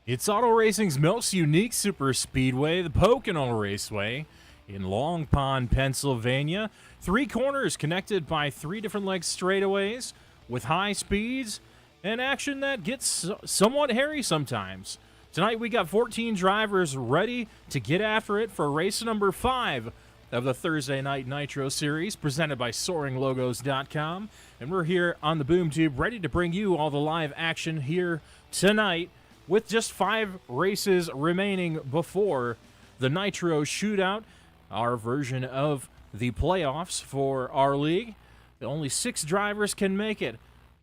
It's auto racing's most unique super speedway, the Pocono Raceway, in Long Pond, Pennsylvania. 3 corners connected by 3 different leg straightaways with high speeds and action that gets somewhat hairy sometimes. Tonight we got 14 drivers ready to get after it for race number 5 of the Thursday Night Nitro Series, presented by SoaringLogos.com. And we're here on the Boom Tube, ready to bring you all the live action here tonight, with just 5 races remaining before the Nitro Shootout, our version of the playoffs for our league. Only 6 drivers can make it.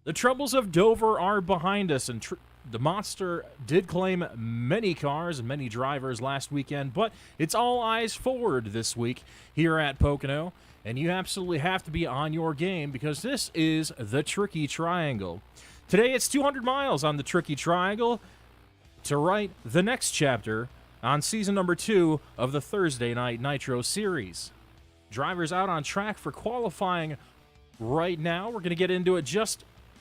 The troubles of Dover are behind us, and the Monster did claim many cars and many drivers last weekend, but it's all eyes forward this week here at Pocono, and you absolutely have to be on your game because this is the Tricky Triangle. Today it's 200 miles on the Tricky Triangle to write the next chapter on season number 2 of the Thursday Night Nitro Series. Drivers out on track for qualifying right now. We're going to get into it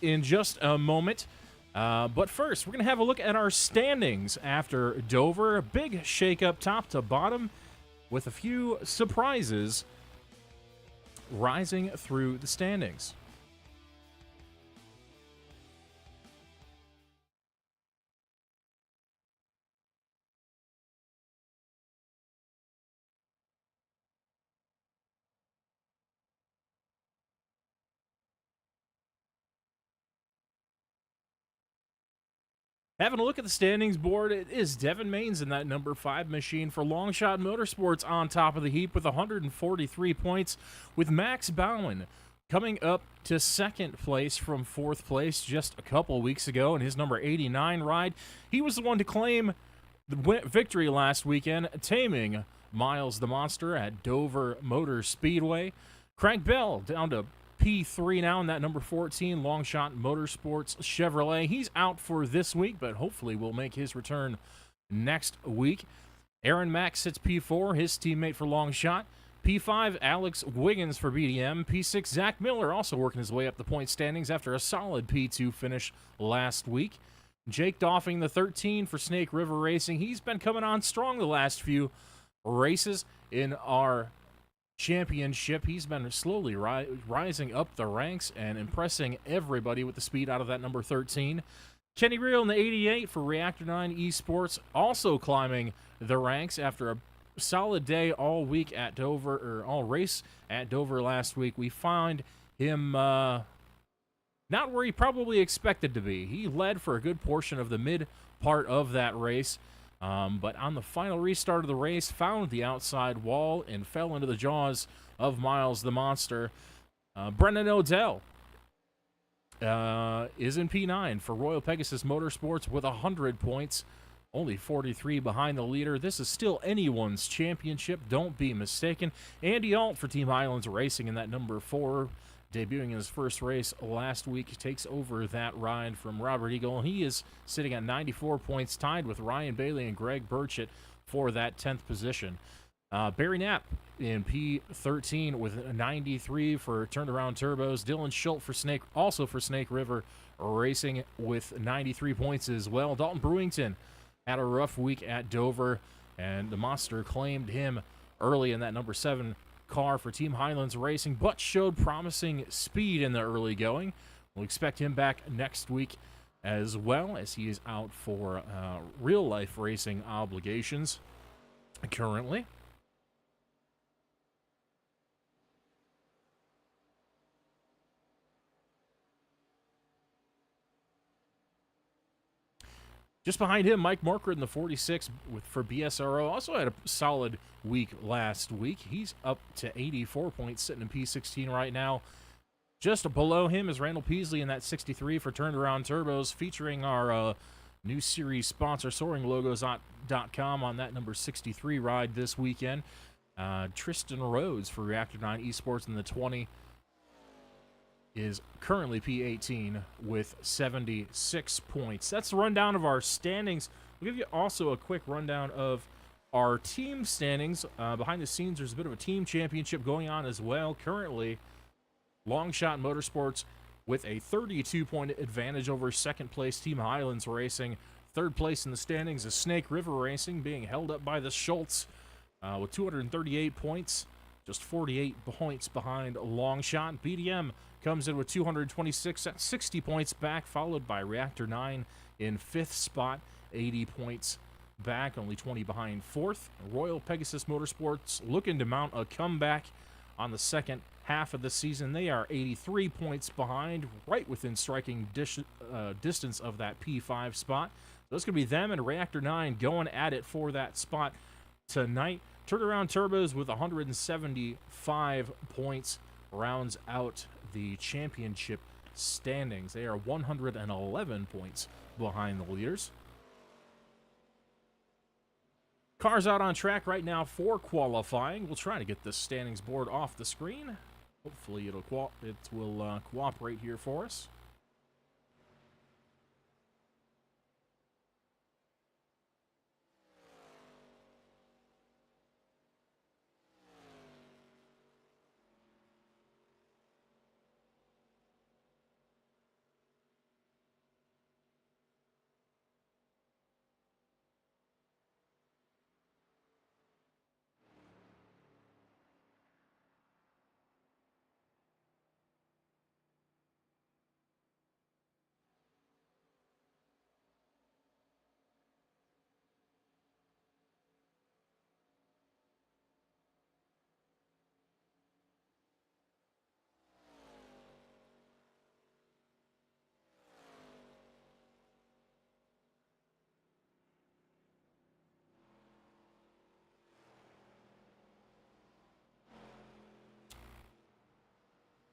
in just a moment. But first, we're going to have a look at our standings after Dover. A big shakeup top to bottom with a few surprises rising through the standings. Having a look at the standings board, it is Devin Maines in that number 5 machine for Longshot Motorsports on top of the heap with 143 points, with Max Bowen coming up to 2nd place from 4th place just a couple weeks ago in his number 89 ride. He was the one to claim the victory last weekend, taming Miles the Monster at Dover Motor Speedway. Craig Bell down to P3 now in that number 14 Longshot Motorsports Chevrolet. He's out for this week, but hopefully will make his return next week. Aaron Mack sits P4, his teammate for Longshot. P5, Alex Wiggins for BDM. P6, Zach Miller also working his way up the point standings after a solid P2 finish last week. Jake Doffing, the 13 for Snake River Racing. He's been coming on strong the last few races in our championship. He's been slowly rising up the ranks and impressing everybody with the speed out of that number 13. Kenny Reel in the 88 for Reactor 9 Esports, also climbing the ranks after a solid day all week at Dover, or all race at Dover last week. We find him not where he probably expected to be. He led for a good portion of the mid part of that race. But on the final restart of the race, found the outside wall and fell into the jaws of Miles the Monster. Brendan Odell is in P9 for Royal Pegasus Motorsports with 100 points, only 43 behind the leader. This is still anyone's championship, don't be mistaken. Andy Alt for Team Highlands Racing in that number 4, debuting in his first race last week, takes over that ride from Robert Eagle. He is sitting at 94 points, tied with Ryan Bailey and Greg Burchett for that 10th position. Barry Knapp in P13 with 93 for Turnaround Turbos. Dylan Schultz for Snake River Racing with 93 points as well. Dalton Brewington had a rough week at Dover, and the Monster claimed him early in that number 7 car for Team Highlands Racing, but showed promising speed in the early going. We'll expect him back next week as well, as he is out for real-life racing obligations currently. Just behind him, Mike Marker in the 46 for BSRO. Also had a solid week last week. He's up to 84 points, sitting in P16 right now. Just below him is Randall Peasley in that 63 for Turnaround Turbos, featuring our new series sponsor, SoaringLogos.com, on that number 63 ride this weekend. Tristan Rhodes for Reactor 9 Esports in the 20 is currently P18 with 76 points. That's the rundown of our standings. We'll give you also a quick rundown of our team standings. Behind the scenes, there's a bit of a team championship going on as well. Currently, Longshot Motorsports with a 32-point advantage over second place Team Highlands Racing. Third place in the standings is Snake River Racing, being held up by the Schultz with 238 points, just 48 points behind Longshot. BDM comes in with 226 at 60 points back, followed by Reactor 9 in 5th spot, 80 points back, only 20 behind 4th. Royal Pegasus Motorsports looking to mount a comeback on the second half of the season. They are 83 points behind, right within striking distance of that P5 spot. So it's going to be them and Reactor 9 going at it for that spot tonight. Turnaround Turbos with 175 points rounds out the championship standings. They are 111 points behind the leaders. Cars out on track right now for qualifying. We'll try to get this standings board off the screen. Hopefully it will cooperate here for us.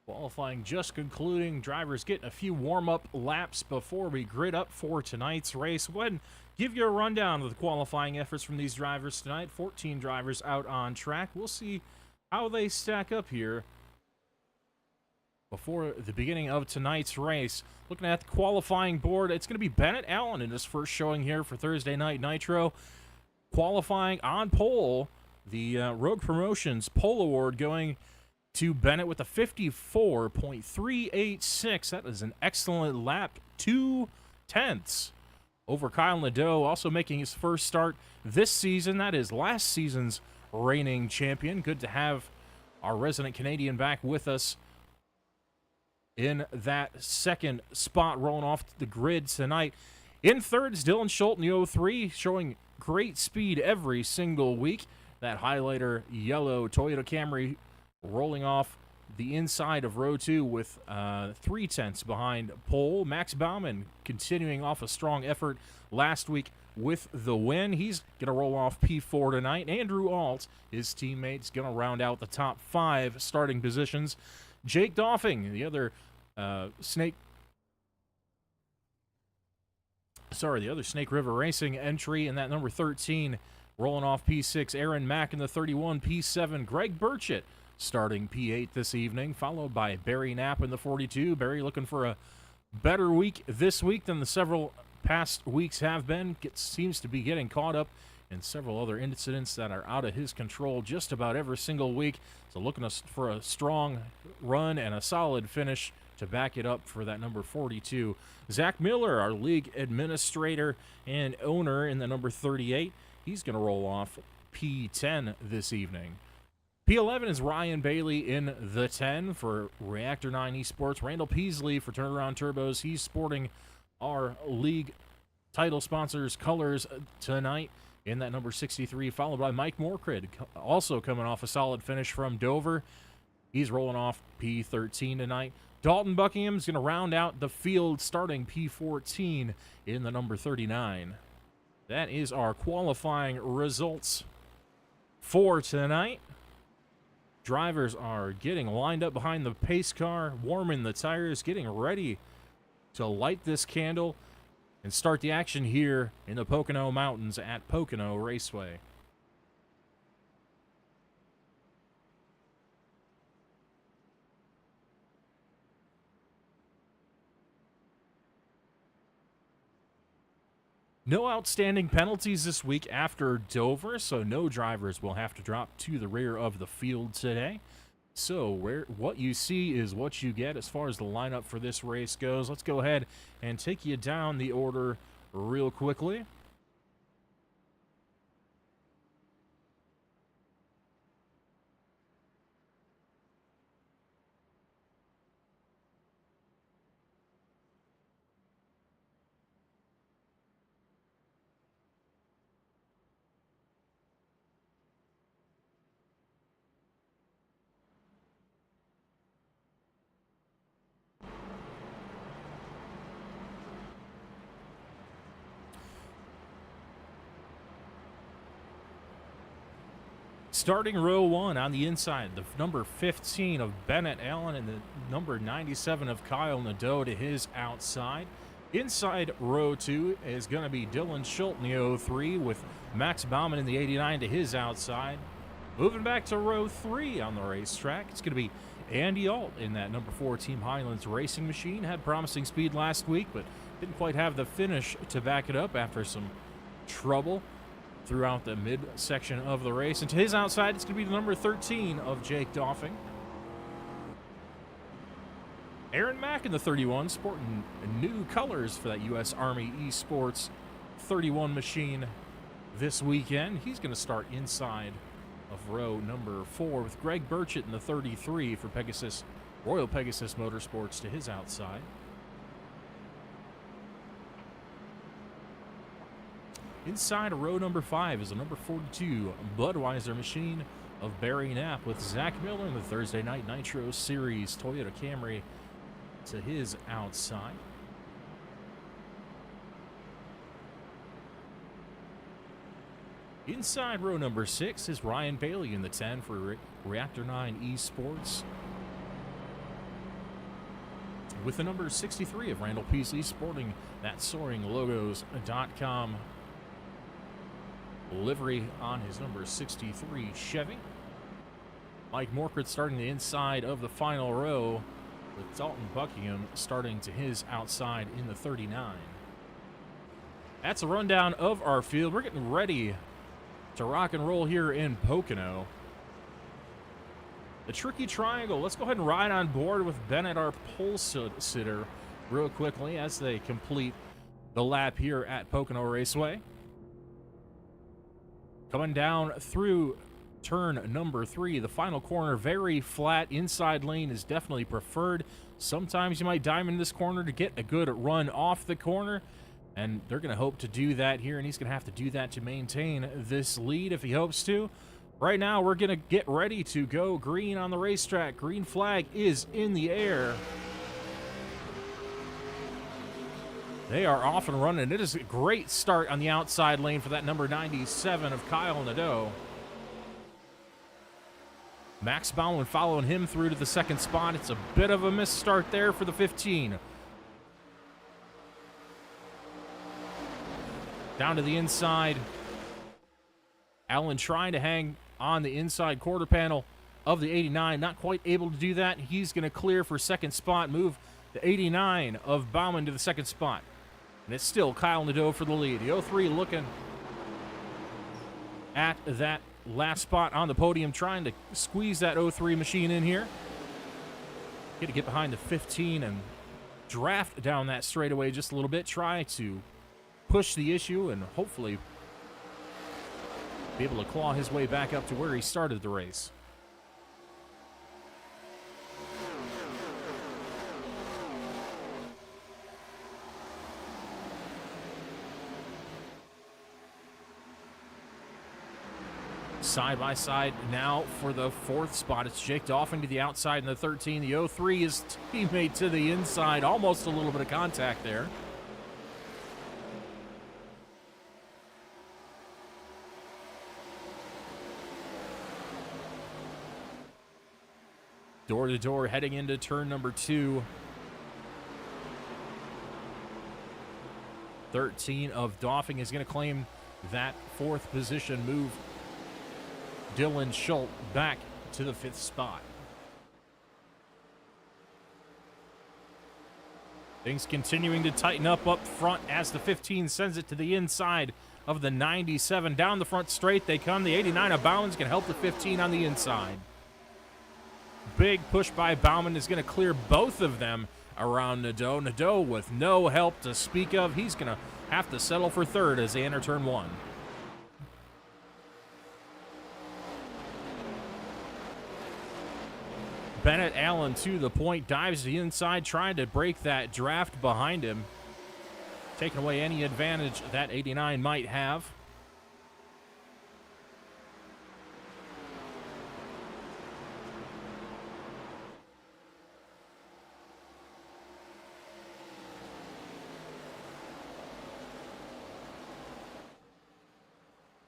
Qualifying just concluding. Drivers getting a few warm-up laps before we grid up for tonight's race. Go ahead and give you a rundown of the qualifying efforts from these drivers tonight. 14 drivers out on track. We'll see how they stack up here before the beginning of tonight's race. Looking at the qualifying board, it's going to be Bennett Allen in his first showing here for Thursday Night Nitro. Qualifying on pole, the Rogue Promotions pole award going to Bennett with a 54.386. That is an excellent lap. 2/10 over Kyle Nadeau, also making his first start this season. That is last season's reigning champion. Good to have our resident Canadian back with us in that second spot, rolling off the grid tonight. In third is Dylan Schultz in the 03, showing great speed every single week. That highlighter yellow Toyota Camry rolling off the inside of row 2 with 3/10 behind pole. Max Bauman continuing off a strong effort last week with the win. He's going to roll off P4 tonight. Andrew Alt, his teammates, going to round out the top 5 starting positions. Jake Doffing, the other Snake River Racing entry in that number 13, rolling off P6. Aaron Mack in the 31, P7. Greg Burchett starting P8 this evening, followed by Barry Knapp in the 42. Barry looking for a better week this week than the several past weeks have been. Seems to be getting caught up in several other incidents that are out of his control just about every single week. So looking for a strong run and a solid finish to back it up for that number 42. Zach Miller, our league administrator and owner in the number 38. He's going to roll off P10 this evening. P11 is Ryan Bailey in the 10 for Reactor 9 Esports. Randall Peasley for Turnaround Turbos. He's sporting our league title sponsors colors tonight in that number 63, followed by Mike Morcrid, also coming off a solid finish from Dover. He's rolling off P13 tonight. Dalton Buckingham's going to round out the field starting P14 in the number 39. That is our qualifying results for tonight. Drivers are getting lined up behind the pace car, warming the tires, getting ready to light this candle and start the action here in the Pocono Mountains at Pocono Raceway. No outstanding penalties this week after Dover, so no drivers will have to drop to the rear of the field today. So what you see is what you get as far as the lineup for this race goes. Let's go ahead and take you down the order real quickly. Starting row 1 on the inside, the number 15 of Bennett Allen and the number 97 of Kyle Nadeau to his outside. Inside row 2 is going to be Dylan Schultz in the 03 with Max Baumann in the 89 to his outside. Moving back to row 3 on the racetrack, it's going to be Andy Alt in that number 4 Team Highlands racing machine. Had promising speed last week, but didn't quite have the finish to back it up after some trouble throughout the mid-section of the race. And to his outside, it's going to be the number 13 of Jake Doffing. Aaron Mack in the 31, sporting new colors for that U.S. Army Esports 31 machine this weekend. He's going to start inside of row number 4 with Greg Burchett in the 33 for Pegasus, Royal Pegasus Motorsports to his outside. Inside row number 5 is the number 42 Budweiser machine of Barry Knapp with Zach Miller in the Thursday Night Nitro Series Toyota Camry to his outside. Inside row number 6 is Ryan Bailey in the 10 for Reactor 9 Esports with the number 63 of Randall Peasley sporting that SoaringLogos.com livery on his number 63 Chevy. Mike Morkert starting the inside of the final row with Dalton Buckingham starting to his outside in the 39. That's a rundown of our field. We're getting ready to rock and roll here in Pocono. The tricky triangle. Let's go ahead and ride on board with Bennett, our pole sitter, real quickly as they complete the lap here at Pocono Raceway. Coming down through turn number 3, the final corner, very flat. Inside lane is definitely preferred. Sometimes you might dive in this corner to get a good run off the corner, and they're going to hope to do that here, and he's going to have to do that to maintain this lead if he hopes to. Right now, we're going to get ready to go green on the racetrack. Green flag is in the air. They are off and running. It is a great start on the outside lane for that number 97 of Kyle Nadeau. Max Baumann following him through to the second spot. It's a bit of a misstart there for the 15. Down to the inside. Allen trying to hang on the inside quarter panel of the 89. Not quite able to do that. He's going to clear for second spot. Move the 89 of Baumann to the second spot. And it's still Kyle Nadeau for the lead. The 03 looking at that last spot on the podium, trying to squeeze that 03 machine in here. Get to get behind the 15 and draft down that straightaway just a little bit. Try to push the issue and hopefully be able to claw his way back up to where he started the race. Side by side now for the fourth spot. It's Jake Doffing to the outside in the 13. The 03 is teammate to the inside. Almost a little bit of contact there. Door to door heading into turn number 2. 13 of Doffing is going to claim that fourth position, move Dylan Schultz back to the 5th spot. Things continuing to tighten up front as the 15 sends it to the inside of the 97. Down the front straight they come. The 89 of Baumann can help the 15 on the inside. Big push by Baumann is going to clear both of them around Nadeau. Nadeau with no help to speak of. He's going to have to settle for third as they enter turn 1. Bennett Allen to the point, dives to the inside, trying to break that draft behind him, taking away any advantage that 89 might have.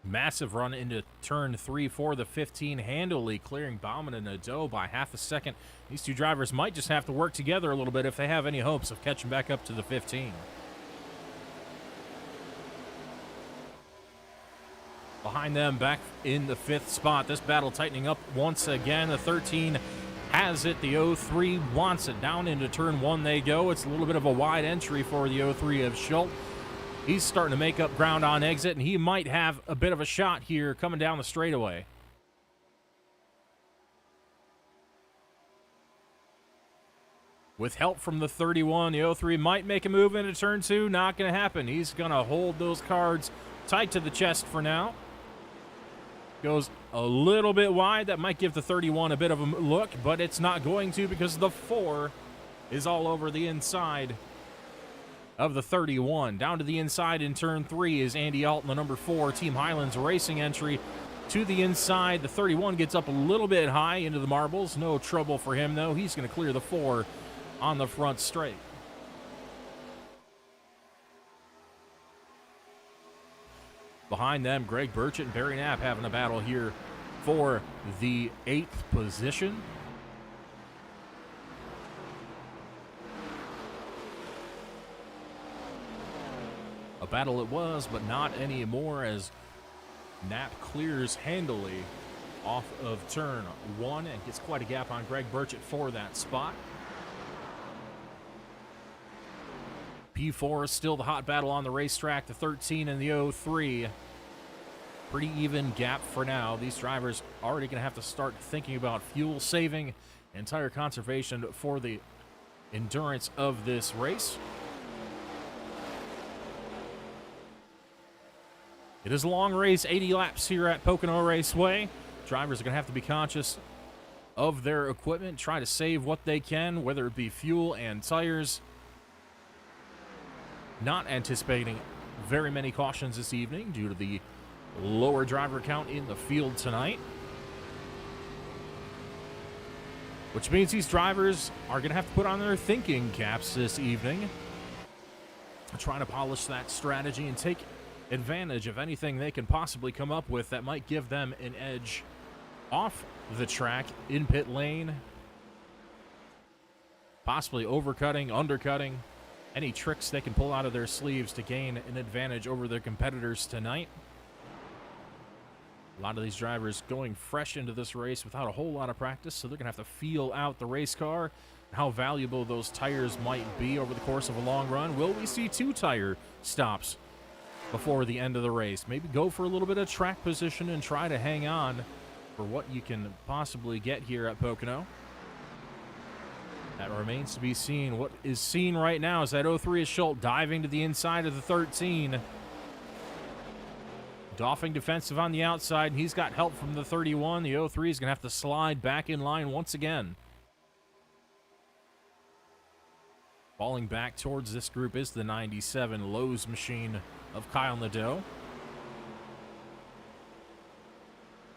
Massive run into turn 3 for the 15, handily clearing Bauman and Nadeau by half a second. These two drivers might just have to work together a little bit if they have any hopes of catching back up to the 15. Behind them, back in the 5th spot. This battle tightening up once again. The 13 has it. The 03 wants it. Down into turn 1 they go. It's a little bit of a wide entry for the 03 of Schultz. He's starting to make up ground on exit, and he might have a bit of a shot here coming down the straightaway. With help from the 31, the 03 might make a move into turn 2. Not going to happen. He's going to hold those cards tight to the chest for now. Goes a little bit wide. That might give the 31 a bit of a look, but it's not going to because the 4 is all over the inside of the 31. Down to the inside in turn 3 is Andy Alton, the number 4, Team Highlands Racing entry. To the inside, the 31 gets up a little bit high into the marbles. No trouble for him, though. He's going to clear the 4 on the front straight. Behind them, Greg Burchett and Barry Knapp having a battle here for the 8th position. A battle it was, but not anymore, as Knapp clears handily off of turn 1 and gets quite a gap on Greg Burchett for that spot. P4 is still the hot battle on the racetrack. The 13 and the 03. Pretty even gap for now. These drivers already going to have to start thinking about fuel saving and tire conservation for the endurance of this race. It is a long race, 80 laps here at Pocono Raceway. Drivers are going to have to be conscious of their equipment, try to save what they can, whether it be fuel and tires. Not anticipating very many cautions this evening due to the lower driver count in the field tonight. Which means these drivers are going to have to put on their thinking caps this evening, trying to polish that strategy and take advantage of anything they can possibly come up with that might give them an edge off the track in pit lane, possibly overcutting, undercutting, any tricks they can pull out of their sleeves to gain an advantage over their competitors tonight. A lot of these drivers going fresh into this race without a whole lot of practice, so they're going to have to feel out the race car and how valuable those tires might be over the course of a long run. Will we see 2 tire stops before the end of the race? Maybe go for a little bit of track position and try to hang on for what you can possibly get here at Pocono. That remains to be seen. What is seen right now is that 03 is Schultz diving to the inside of the 13. Doffing defensive on the outside, and he's got help from the 31. The 03 is going to have to slide back in line once again. Falling back towards this group is the 97 Lowe's machine of Kyle Nadeau.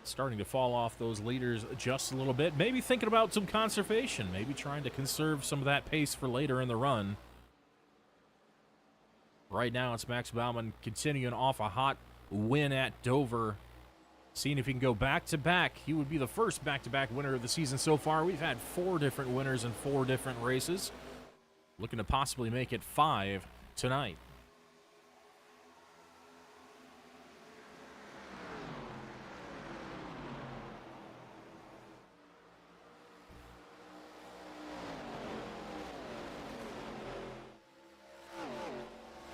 Starting to fall off those leaders just a little bit. Maybe thinking about some conservation. Maybe trying to conserve some of that pace for later in the run. Right now, it's Max Bauman continuing off a hot win at Dover. Seeing if he can go back-to-back. He would be the first back-to-back winner of the season so far. We've had 4 different winners in 4 different races. Looking to possibly make it 5 tonight.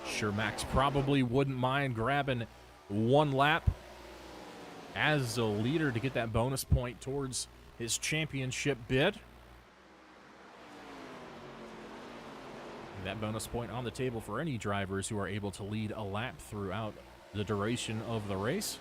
Sure, Max probably wouldn't mind grabbing 1 lap as a leader to get that bonus point towards his championship bid. That bonus point on the table for any drivers who are able to lead a lap throughout the duration of the race.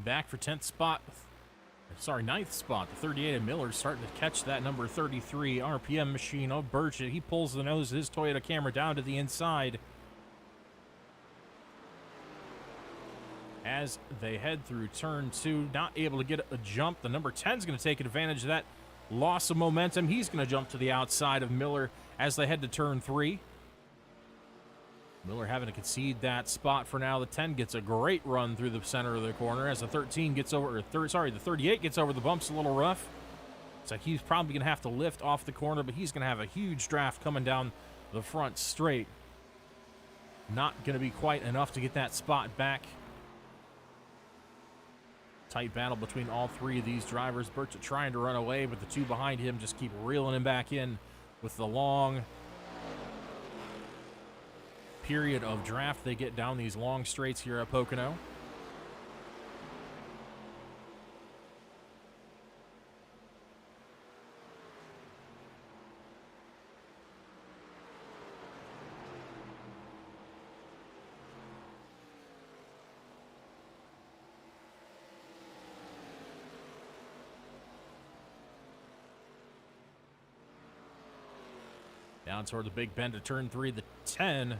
Back for 10th spot. Sorry, 9th spot. The 38 of Miller starting to catch that number 33 RPM machine of Burchett. He pulls the nose of his Toyota Camry down to the inside. As they head through turn 2, not able to get a jump. The number 10 is going to take advantage of that loss of momentum. He's going to jump to the outside of Miller as they head to turn 3. Miller having to concede that spot for now. The 10 gets a great run through the center of the corner as the 13 gets over, the 38 gets over the bumps a little rough. So he's probably going to have to lift off the corner, but he's going to have a huge draft coming down the front straight. Not going to be quite enough to get that spot back. Tight battle between all three of these drivers. Burchett trying to run away, but the two behind him just keep reeling him back in with the long period of draft they get down these long straights here at Pocono. Down toward the big bend to turn 3, the 10.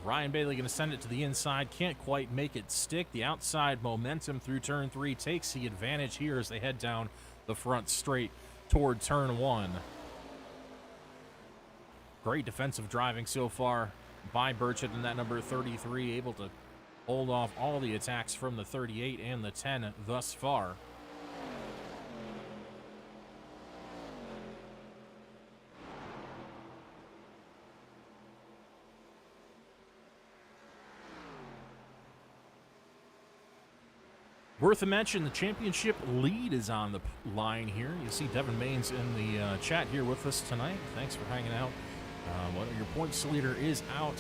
Ryan Bailey going to send it to the inside. Can't quite make it stick. The outside momentum through turn 3 takes the advantage here as they head down the front straight toward turn 1. Great defensive driving so far by Burchett and that number 33, able to hold off all the attacks from the 38 and the 10 thus far. Worth a mention, the championship lead is on the line here. You see Devin Maines in the chat here with us tonight. Thanks for hanging out. Your points leader is out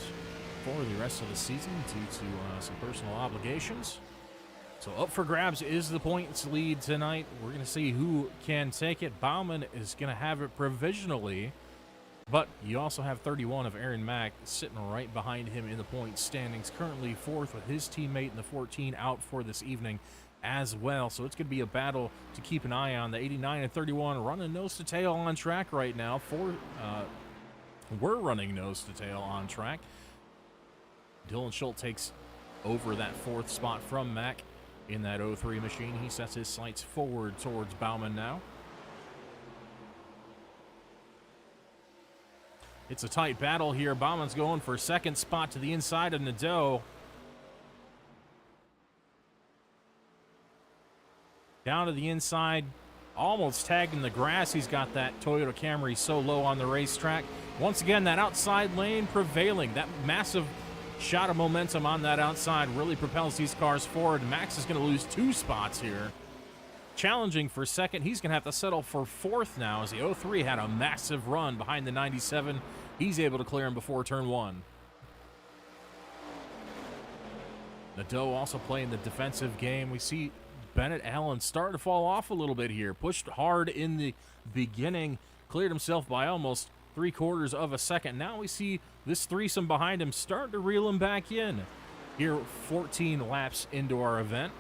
for the rest of the season due to some personal obligations. So up for grabs is the points lead tonight. We're going to see who can take it. Bauman is going to have it provisionally, but you also have 31 of Aaron Mack sitting right behind him in the points standings, currently fourth with his teammate in the 14 out for this evening as well. So it's going to be a battle to keep an eye on. The 89 and 31 running nose to tail on track right now. We're running nose to tail on track. Dylan Schultz takes over that fourth spot from Mack in that 03 machine. He sets his sights forward towards Bauman now. It's a tight battle here. Bauman's going for second spot to the inside of Nadeau. Down to the inside, almost tagging the grass. He's got that Toyota Camry so low on the racetrack. Once again, that outside lane prevailing. That massive shot of momentum on that outside really propels these cars forward. Max is going to lose 2 spots here. Challenging for second. He's going to have to settle for 4th now, as the 03 had a massive run behind the 97. He's able to clear him before turn 1. Nadeau also playing the defensive game. We see Bennett Allen starting to fall off a little bit here. Pushed hard in the beginning, cleared himself by almost 3/4 of a second. Now we see this threesome behind him starting to reel him back in. Here, 14 laps into our event.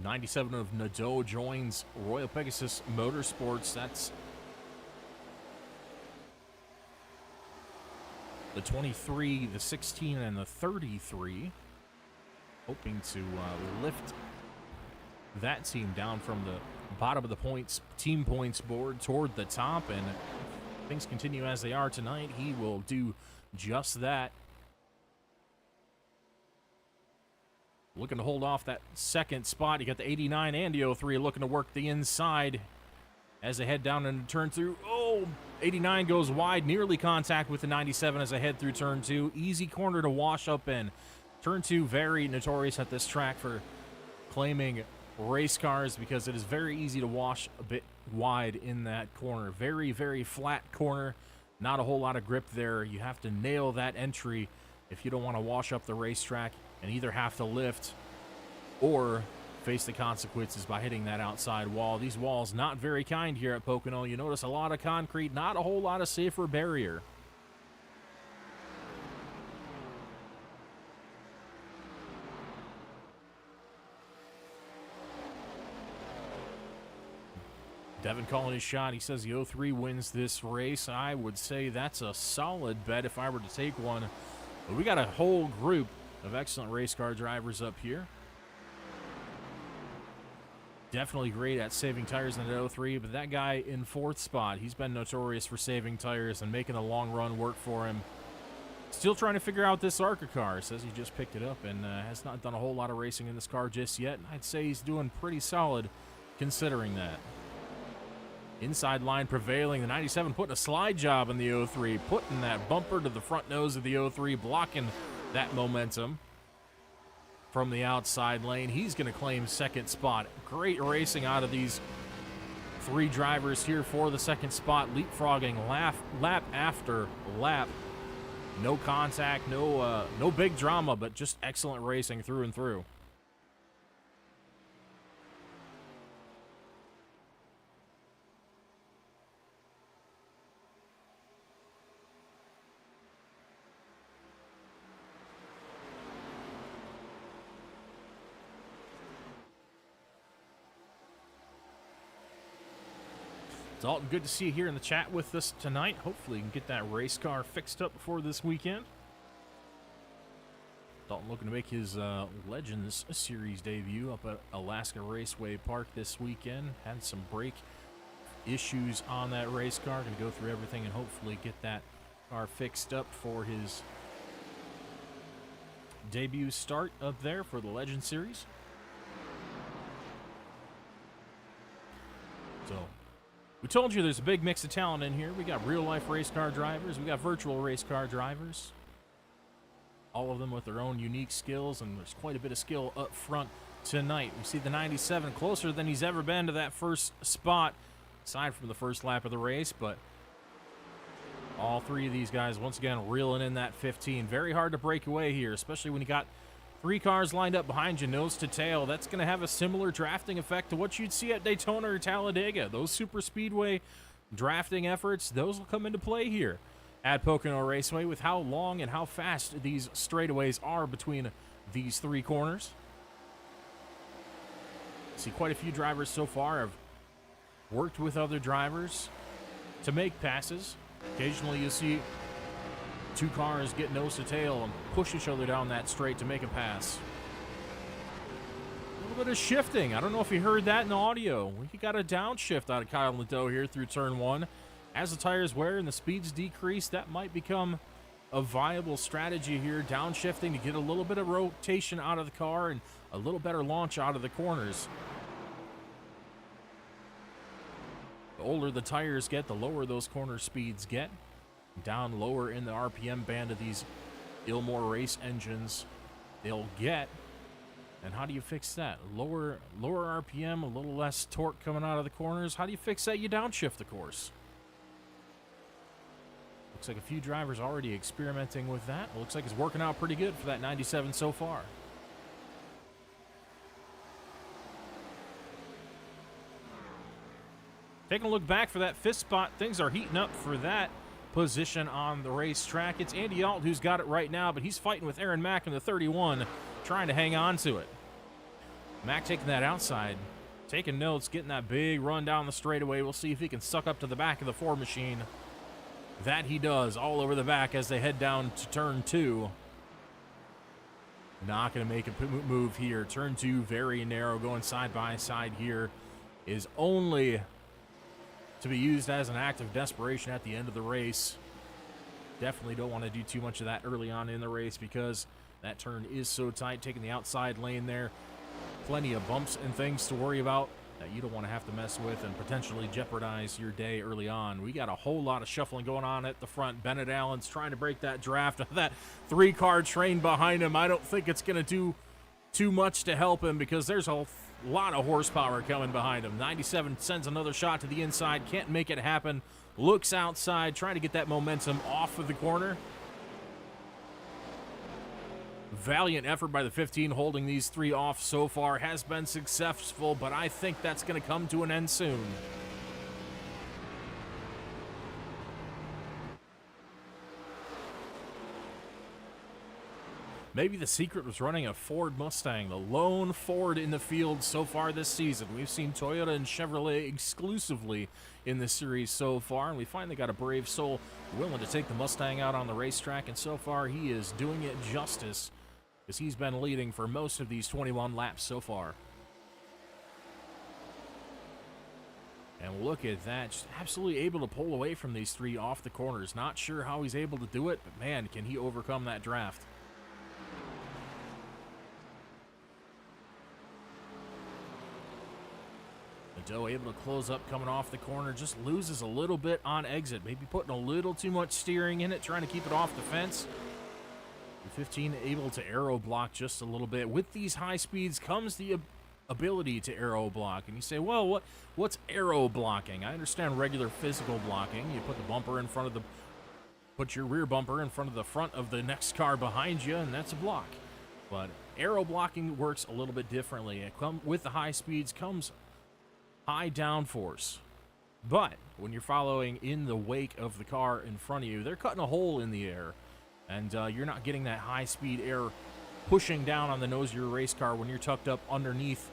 '97 of Nadeau joins Royal Pegasus Motorsports. That's the 23, the 16, and the 33. Hoping to lift that team down from the bottom of the team points board toward the top. And if things continue as they are tonight, he will do just that. Looking to hold off that second spot. You got the 89 and the 03 looking to work the inside as they head down into turn 2. Oh, 89 goes wide, nearly contact with the 97 as they head through turn 2. Easy corner to wash up in. Turn 2, very notorious at this track for claiming race cars because it is very easy to wash a bit wide in that corner. Very, very flat corner. Not a whole lot of grip there. You have to nail that entry if you don't want to wash up the racetrack and either have to lift or face the consequences by hitting that outside wall. These walls not very kind here at Pocono. You notice a lot of concrete, not a whole lot of safer barrier. Devin calling his shot. He says the 03 wins this race. I would say that's a solid bet if I were to take one. But we got a whole group of excellent race car drivers up here. Definitely great at saving tires in the 03, but that guy in 4th spot, he's been notorious for saving tires and making the long run work for him. Still trying to figure out this ARCA car. Says he just picked it up and has not done a whole lot of racing in this car just yet. I'd say he's doing pretty solid considering that. Inside line prevailing. The 97 putting a slide job in the 03, putting that bumper to the front nose of the 03, blocking that momentum from the outside lane. He's going to claim 2nd spot. Great racing out of these 3 drivers here for the 2nd spot, leapfrogging lap after lap. No contact, no big drama, but just excellent racing through and through. Dalton, good to see you here in the chat with us tonight. Hopefully you can get that race car fixed up before this weekend. Dalton looking to make his Legends Series debut up at Alaska Raceway Park this weekend. Had some brake issues on that race car. Going to go through everything and hopefully get that car fixed up for his debut start up there for the Legends Series. So, we told you there's a big mix of talent in here. We got real-life race car drivers. We got virtual race car drivers. All of them with their own unique skills, and there's quite a bit of skill up front tonight. We see the 97 closer than he's ever been to that first spot, aside from the first lap of the race, but all 3 of these guys, once again, reeling in that 15. Very hard to break away here, especially when you got 3 cars lined up behind you, nose to tail. That's going to have a similar drafting effect to what you'd see at Daytona or Talladega. Those super speedway drafting efforts, those will come into play here at Pocono Raceway with how long and how fast these straightaways are between these 3 corners. See quite a few drivers so far have worked with other drivers to make passes. Occasionally you see 2 cars get nose to tail and push each other down that straight to make a pass. A little bit of shifting. I don't know if you heard that in the audio. We got a downshift out of Kyle Nadeau here through turn 1. As the tires wear and the speeds decrease, that might become a viable strategy here, downshifting to get a little bit of rotation out of the car and a little better launch out of the corners. The older the tires get, the lower those corner speeds get. Down lower in the RPM band of these Ilmore race engines they'll get. And how do you fix that? Lower RPM, a little less torque coming out of the corners. How do you fix that? You downshift, of course. Looks like a few drivers already experimenting with that. It looks like it's working out pretty good for that 97 so far. Taking a look back for that fifth spot, things are heating up for that position on the racetrack. It's Andy Alt who's got it right now, but he's fighting with Aaron Mack in the 31, trying to hang on to it. Mack taking that outside, taking notes, getting that big run down the straightaway. We'll see if he can suck up to the back of the Ford machine. That he does, all over the back as they head down to turn 2. Not going to make a move here. Turn 2, very narrow, going side by side here, is only to be used as an act of desperation at the end of the race. Definitely don't want to do too much of that early on in the race because that turn is so tight. Taking the outside lane there. Plenty of bumps and things to worry about that you don't want to have to mess with and potentially jeopardize your day early on. We got a whole lot of shuffling going on at the front. Bennett Allen's trying to break that draft of that 3-car train behind him. I don't think it's going to do too much to help him because there's a lot of horsepower coming behind him. 97 sends another shot to the inside. Can't make it happen. Looks outside, trying to get that momentum off of the corner. Valiant effort by the 15 holding these 3 off so far. Has been successful, but I think that's going to come to an end soon. Maybe the secret was running a Ford Mustang, the lone Ford in the field so far this season. We've seen Toyota and Chevrolet exclusively in this series so far, and we finally got a brave soul willing to take the Mustang out on the racetrack, and so far he is doing it justice because he's been leading for most of these 21 laps so far. And look at that, just absolutely able to pull away from these 3 off the corners. Not sure how he's able to do it, but man, can he overcome that draft. Nadeau able to close up coming off the corner, just loses a little bit on exit, maybe putting a little too much steering in it, trying to keep it off the fence. The 15 able to aero block just a little bit. With these high speeds comes the ability to aero block. And you say, well, what's aero blocking? I understand regular physical blocking. You put the bumper in front of the, put your rear bumper in front of the front of the next car behind you, and that's a block. But aero blocking works a little bit differently. With the high speeds comes high downforce. But when you're following in the wake of the car in front of you, they're cutting a hole in the air. And you're not getting that high-speed air pushing down on the nose of your race car when you're tucked up underneath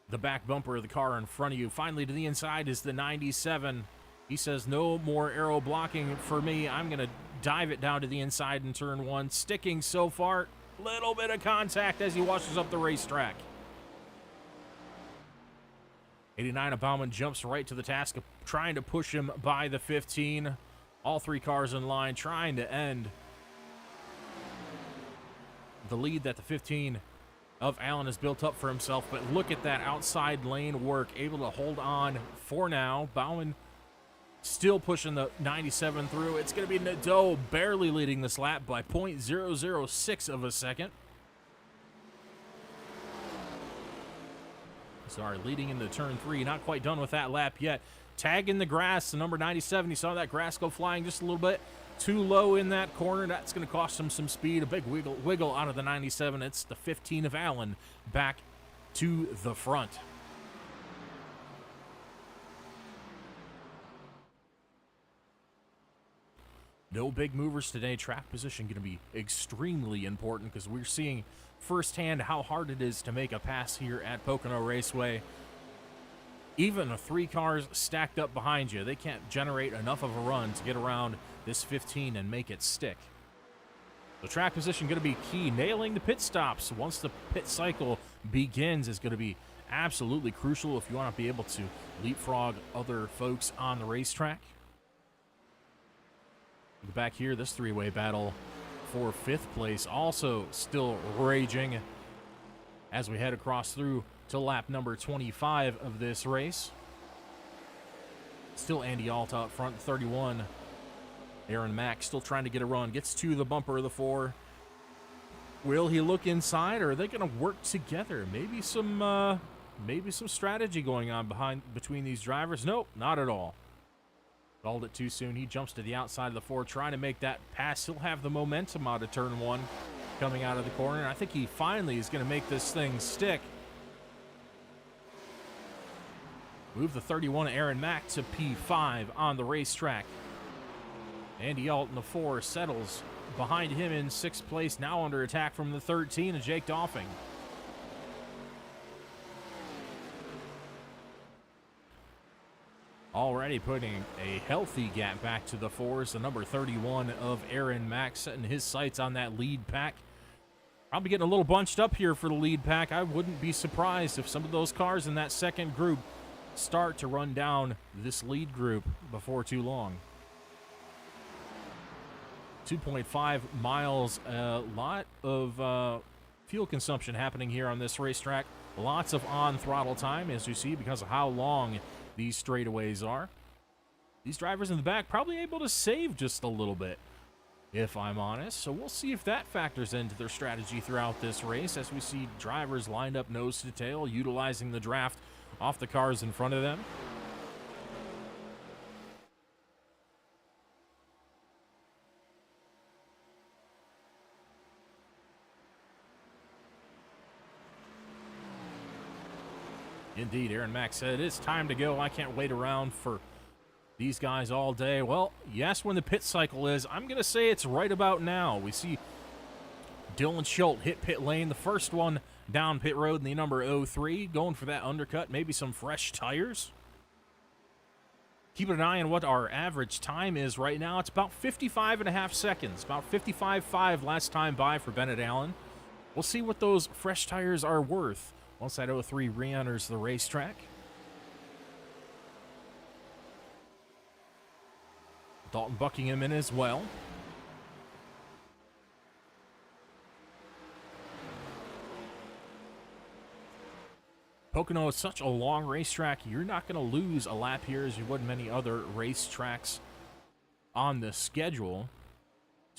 the back bumper of the car in front of you. Finally, to the inside is the 97. He says, no more aero blocking for me. I'm going to dive it down to the inside in turn 1. Sticking so far. Little bit of contact as he washes up the racetrack. 89 of Bauman jumps right to the task of trying to push him by the 15. All 3 cars in line trying to end the lead that the 15 of Allen has built up for himself. But look at that outside lane work, able to hold on for now. Bauman still pushing the 97 through. It's going to be Nadeau barely leading this lap by 0.006 of a second. Sorry, leading into turn 3. Not quite done with that lap yet. Tag in the grass, the number 97. You saw that grass go flying just a little bit too low in that corner. That's going to cost him some speed. A big wiggle out of the 97. It's the 15 of Allen back to the front. No big movers today. Track position going to be extremely important because we're seeing firsthand how hard it is to make a pass here at Pocono Raceway. Even 3 cars stacked up behind you, they can't generate enough of a run to get around this 15 and make it stick. The track position going to be key. Nailing the pit stops once the pit cycle begins is going to be absolutely crucial if you want to be able to leapfrog other folks on the racetrack. Back here, this 3-way battle for 5th place, also still raging as we head across through to lap number 25 of this race. Still Andy Alta up front, 31. Aaron Mack still trying to get a run. Gets to the bumper of the 4. Will he look inside, or are they going to work together? Maybe some strategy going on between these drivers. Nope, not at all. Called it too soon. He jumps to the outside of the 4, trying to make that pass. He'll have the momentum out of turn 1 coming out of the corner. And I think he finally is going to make this thing stick. Move the 31 Aaron Mack to P5 on the racetrack. Andy Alt in the 4 settles behind him in 6th place. Now under attack from the 13 of Jake Doffing. Already putting a healthy gap back to the 4s. The number 31 of Aaron Mack setting his sights on that lead pack. Probably getting a little bunched up here for the lead pack. I wouldn't be surprised if some of those cars in that second group start to run down this lead group before too long. 2.5 miles, a lot of fuel consumption happening here on this racetrack. Lots of on-throttle time, as you see, because of how long these straightaways are. These drivers in the back probably able to save just a little bit, if I'm honest. So we'll see if that factors into their strategy throughout this race, as we see drivers lined up nose to tail, utilizing the draft off the cars in front of them. Indeed, Aaron Mack said, it's time to go. I can't wait around for these guys all day. Well, you asked when the pit cycle is. I'm going to say it's right about now. We see Dylan Schultz hit pit lane, the first one down pit road in the number 03, going for that undercut, maybe some fresh tires. Keeping an eye on what our average time is right now. It's about 55.5 seconds, about 55.5 last time by for Bennett Allen. We'll see what those fresh tires are worth once that 03 re-enters the racetrack. Dalton Buckingham in as well. Pocono is such a long racetrack, you're not going to lose a lap here as you would many other racetracks on the schedule.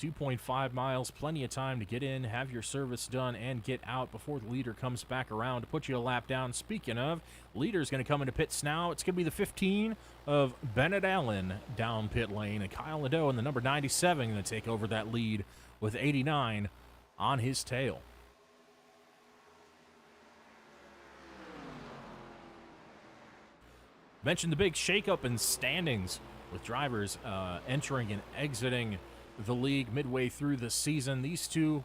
2.5 miles, plenty of time to get in, have your service done, and get out before the leader comes back around to put you a lap down. Speaking of, leader's going to come into pits now. It's going to be the 15 of Bennett Allen down pit lane, and Kyle Nadeau in the number 97 going to take over that lead with 89 on his tail. Mentioned the big shakeup in standings with drivers entering and exiting the league midway through the season. These two,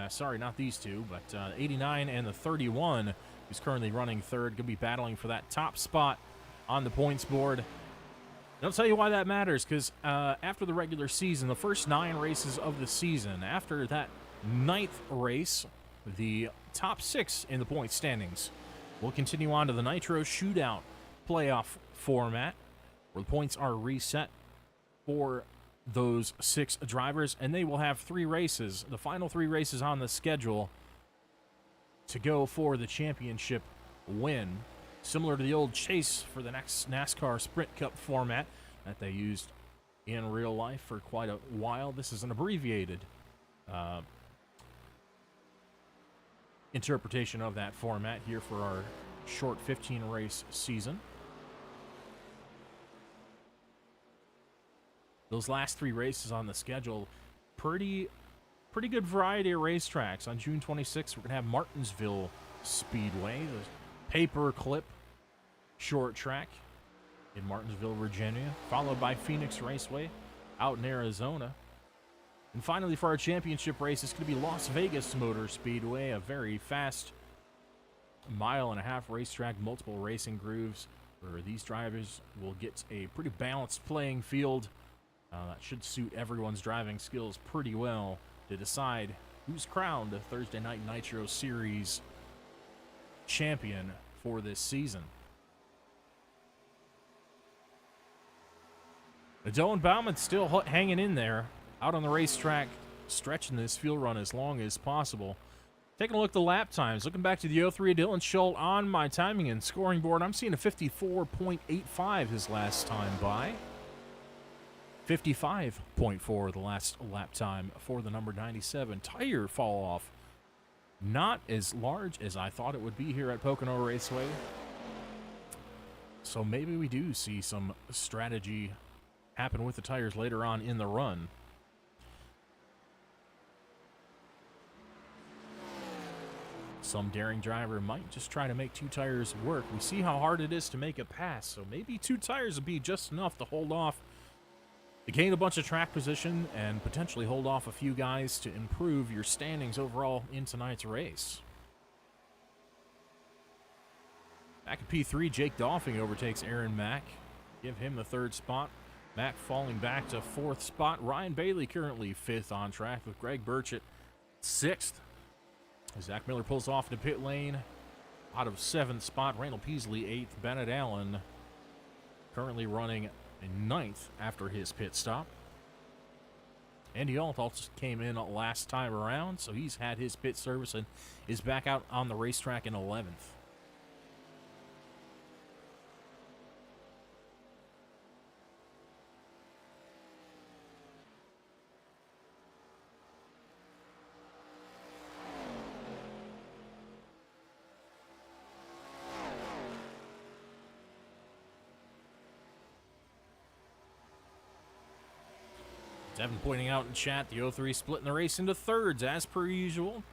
sorry, not these two, but 89 and the 31, who's currently running third, going to be battling for that top spot on the points board. And I'll tell you why that matters, because after the regular season, the first 9 races of the season, after that 9th race, the top 6 in the point standings will continue on to the Nitro Shootout playoff format, where the points are reset for those 6 drivers, and they will have 3 races, the final 3 races on the schedule, to go for the championship win, similar to the old chase for the next NASCAR Sprint Cup format that they used in real life for quite a while. This is an abbreviated interpretation of that format here for our short 15-race season. Those last 3 races on the schedule, pretty good variety of racetracks. On June 26th, we're going to have Martinsville Speedway, the paperclip short track in Martinsville, Virginia, followed by Phoenix Raceway out in Arizona. And finally, for our championship race, it's going to be Las Vegas Motor Speedway, a very fast 1.5-mile racetrack, multiple racing grooves, where these drivers will get a pretty balanced playing field. That should suit everyone's driving skills pretty well to decide who's crowned the Thursday Night Nitro Series champion for this season. Dylan Bauman's still hanging in there out on the racetrack stretching this fuel run as long as possible. Taking a look at the lap times. Looking back to the 03, Dylan Schultz on my timing and scoring board. I'm seeing a 54.85 his last time by. 55.4 the last lap time for the number 97. Tire fall off. Not as large as I thought it would be here at Pocono Raceway. So maybe we do see some strategy happen with the tires later on in the run. Some daring driver might just try to make two tires work. We see how hard it is to make a pass, so maybe two tires would be just enough to hold off, to gain a bunch of track position, and potentially hold off a few guys to improve your standings overall in tonight's race. Back at P3, Jake Dolphin overtakes Aaron Mack. Give him the third spot. Mack falling back to fourth spot. Ryan Bailey currently fifth on track with Greg Burchett sixth. Zach Miller pulls off into pit lane out of seventh spot. Randall Peasley eighth. Bennett Allen currently running in ninth after his pit stop. Andy Alt also came in last time around, so he's had his pit service and is back out on the racetrack in 11th. Devin pointing out in chat, the 03 splitting the race into thirds as per usual.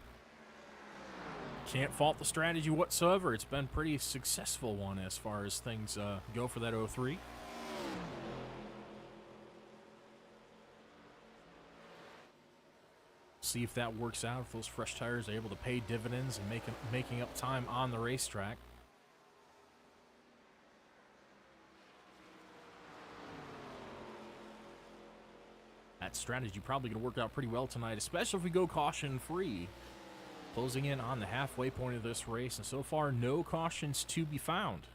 Can't fault the strategy whatsoever. It's been a pretty successful one as far as things go for that 03. See if that works out, if those fresh tires are able to pay dividends and making up time on the racetrack. That strategy probably going to work out pretty well tonight, especially if we go caution-free. Closing in on the halfway point of this race, and so far, no cautions to be found.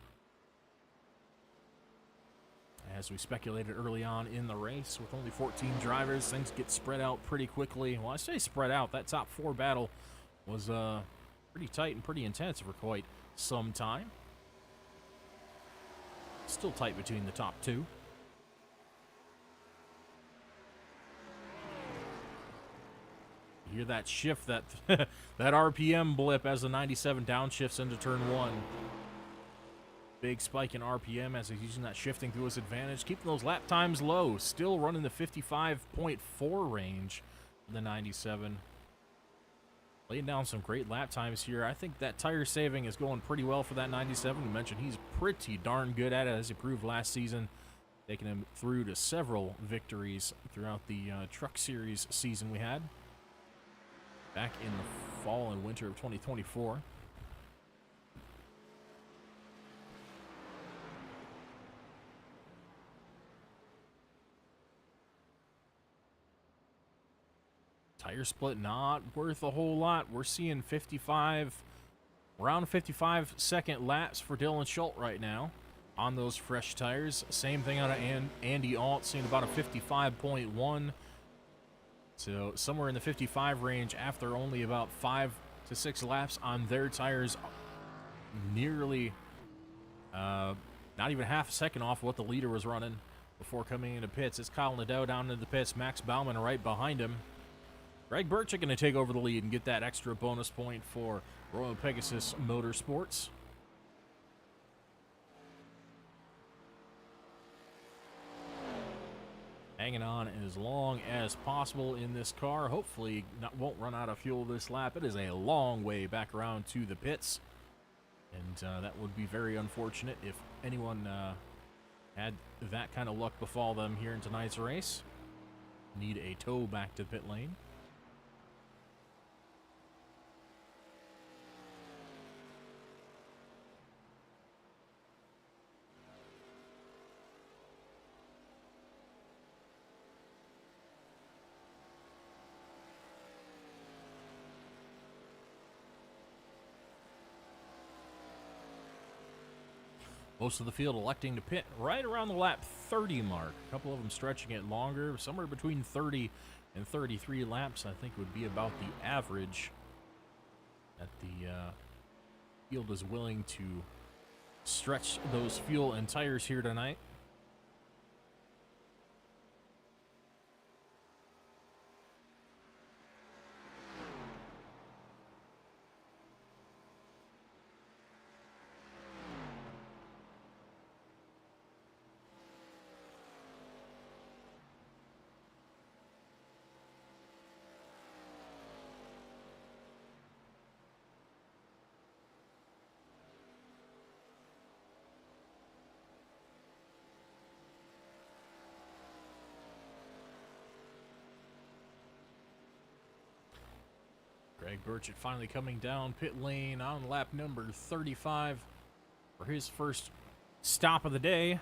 As we speculated early on in the race, with only 14 drivers, things get spread out pretty quickly. Well, I say spread out. That top four battle was pretty tight and pretty intense for quite some time. Still tight between the top two. You hear that shift, that that RPM blip as the 97 downshifts into turn one. Big spike in RPM as he's using that shifting to his advantage. Keeping those lap times low. Still running the 55.4 range for the 97. Laying down some great lap times here. I think that tire saving is going pretty well for that 97. We mentioned he's pretty darn good at it, as he proved last season. Taking him through to several victories throughout the Truck Series season we had back in the fall and winter of 2024. Tire split not worth a whole lot. We're seeing around 55 second laps for Dylan Schultz right now on those fresh tires. Same thing out of Andy Alt, seeing about a 55.1. So somewhere in the 55 range after only about 5 to 6 laps on their tires, nearly not even half a second off what the leader was running before coming into pits. It's Kyle Nadeau down into the pits, Max Bauman right behind him. Greg Burchett going to take over the lead and get that extra bonus point for Royal Pegasus Motorsports. Hanging on as long as possible in this car. Hopefully won't run out of fuel this lap. It is a long way back around to the pits. And that would be very unfortunate if anyone had that kind of luck befall them here in tonight's race. Need a tow back to pit lane. Most of the field electing to pit right around the lap 30 mark. A couple of them stretching it longer, somewhere between 30 And 33 laps, I think, would be about the average that the field is willing to stretch those fuel and tires here tonight. Greg Burchett finally coming down pit lane on lap number 35 for his first stop of the day.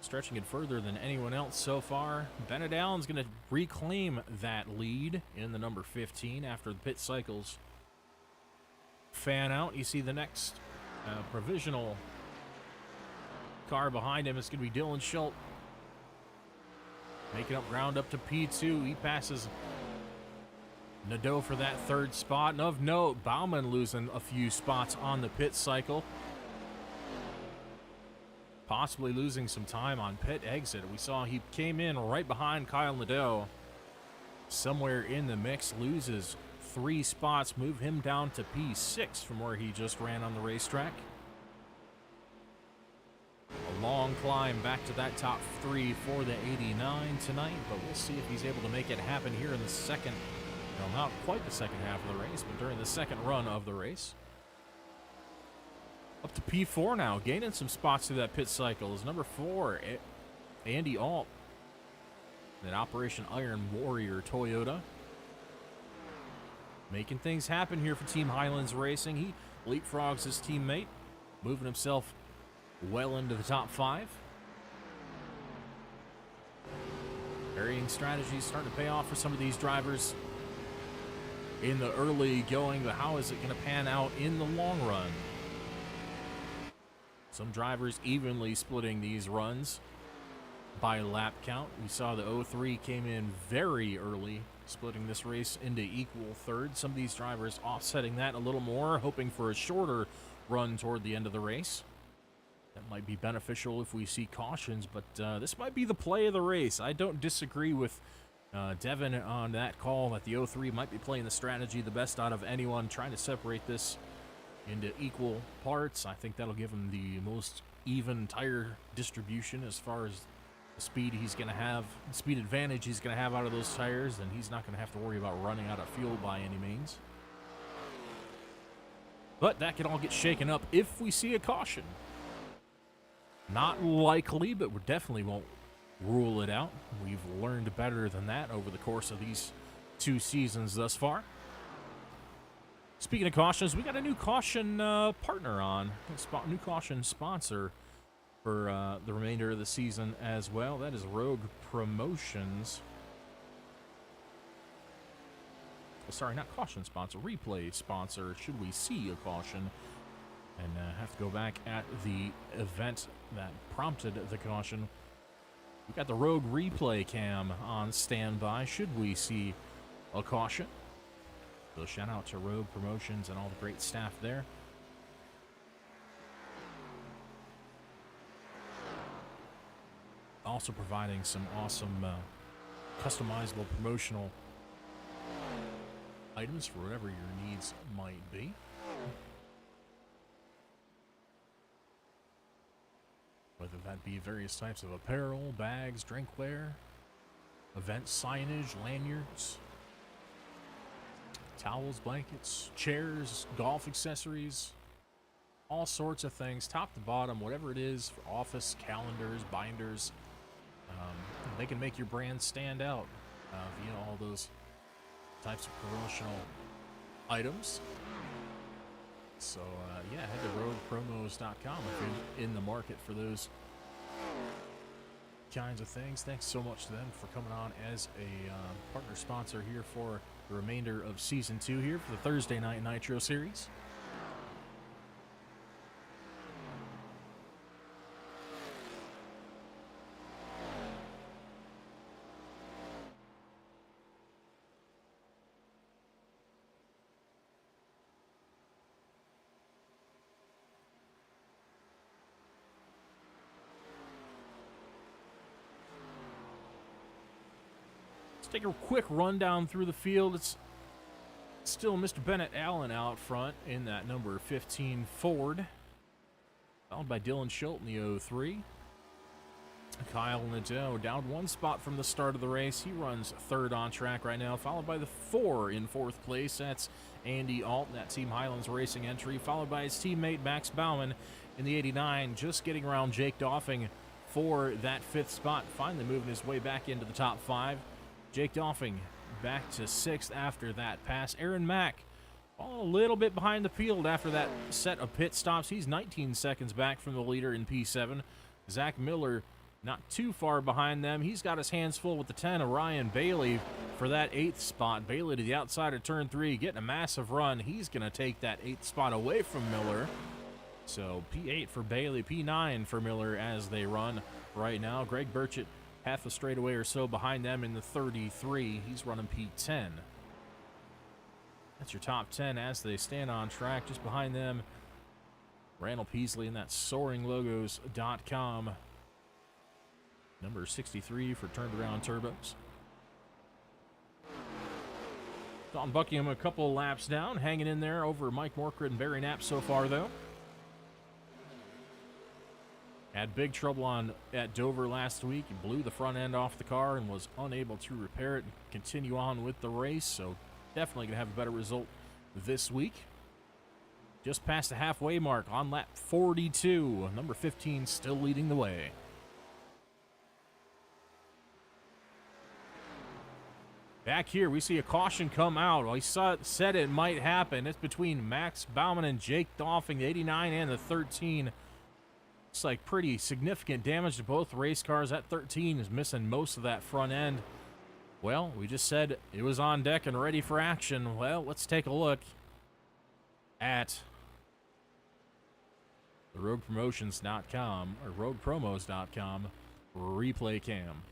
Stretching it further than anyone else so far. Bennett Allen's going to reclaim that lead in the number 15 after the pit cycles fan out. You see the next provisional car behind him is going to be Dylan Schultz. Making up ground up to P2. He passes Nadeau for that third spot. And of note, Bauman losing a few spots on the pit cycle. Possibly losing some time on pit exit. We saw he came in right behind Kyle Nadeau. Somewhere in the mix, loses 3 spots, move him down to P6 from where he just ran on the racetrack. A long climb back to that top 3 for the 89 tonight, but we'll see if he's able to make it happen here in the second. Well, not quite the second half of the race, but during the second run of the race. Up to P4 now, gaining some spots through that pit cycle is number 4, Andy Alt, an Operation Iron Warrior Toyota. Making things happen here for Team Highlands Racing. He leapfrogs his teammate, moving himself well into the top 5. Varying strategies starting to pay off for some of these drivers in the early going, but how is it going to pan out in the long run? Some drivers evenly splitting these runs by lap count. We saw the 03 came in very early, splitting this race into equal thirds. Some of these drivers offsetting that a little more, hoping for a shorter run toward the end of the race. That might be beneficial if we see cautions, but this might be the play of the race. I don't disagree with Devin on that call that the 03 might be playing the strategy the best out of anyone, trying to separate this into equal parts. I think that'll give him the most even tire distribution as far as the speed he's going to have, speed advantage he's going to have out of those tires, and he's not going to have to worry about running out of fuel by any means. But that can all get shaken up if we see a caution. Not likely, but we definitely won't rule it out. We've learned better than that over the course of these 2 seasons thus far. Speaking of cautions, we got a new caution partner on, new caution sponsor for the remainder of the season as well. That is Rogue Promotions. Oh, sorry, not caution sponsor, replay sponsor, should we see a caution. And have to go back at the event that prompted the caution. We got the Rogue replay cam on standby should we see a caution. So shout out to Rogue Promotions and all the great staff there. Also providing some awesome customizable promotional items for whatever your needs might be. Whether that be various types of apparel, bags, drinkware, event signage, lanyards, towels, blankets, chairs, golf accessories, all sorts of things, top to bottom, whatever it is, for office, calendars, binders. They can make your brand stand out via all those types of promotional items. So, yeah, head to roguepromos.com if you're in the market for those kinds of things. Thanks so much to them for coming on as a partner sponsor here for the remainder of Season 2 here for the Thursday Night Nitro Series. Let's take a quick rundown through the field. It's still Mr. Bennett Allen out front in that number 15 Ford, followed by Dylan Schultz in the 03. Kyle Nadeau down one spot from the start of the race. He runs third on track right now, followed by the 4 in fourth place. That's Andy Alt, that Team Highlands Racing entry, followed by his teammate Max Baumann in the 89, just getting around Jake Doffing for that 5th spot, finally moving his way back into the top 5. Jake Doffing back to 6th after that pass. Aaron Mack a little bit behind the field after that set of pit stops. He's 19 seconds back from the leader in P7. Zach Miller not too far behind them. He's got his hands full with the 10 of Ryan Bailey for that 8th spot. Bailey to the outside of turn 3, getting a massive run. He's going to take that 8th spot away from Miller. So P8 for Bailey, P9 for Miller as they run right now. Greg Burchett half a straightaway or so behind them in the 33. He's running P10. That's your top 10 as they stand on track. Just behind them, Randall Peasley and that SoaringLogos.com. Number 63 for Turned Around Turbos. Don Buckingham a couple laps down, hanging in there over Mike Morkred and Barry Knapp so far, though. Had big trouble at Dover last week. He blew the front end off the car and was unable to repair it and continue on with the race, so definitely going to have a better result this week. Just past the halfway mark on lap 42. Number 15 still leading the way. Back here, we see a caution come out. Well, he said it might happen. It's between Max Baumann and Jake Doffing, the 89 and the 13. Looks like pretty significant damage to both race cars. That 13 is missing most of that front end. Well, we just said it was on deck and ready for action. Well, let's take a look at the roguepromotions.com or roguepromos.com replay cam.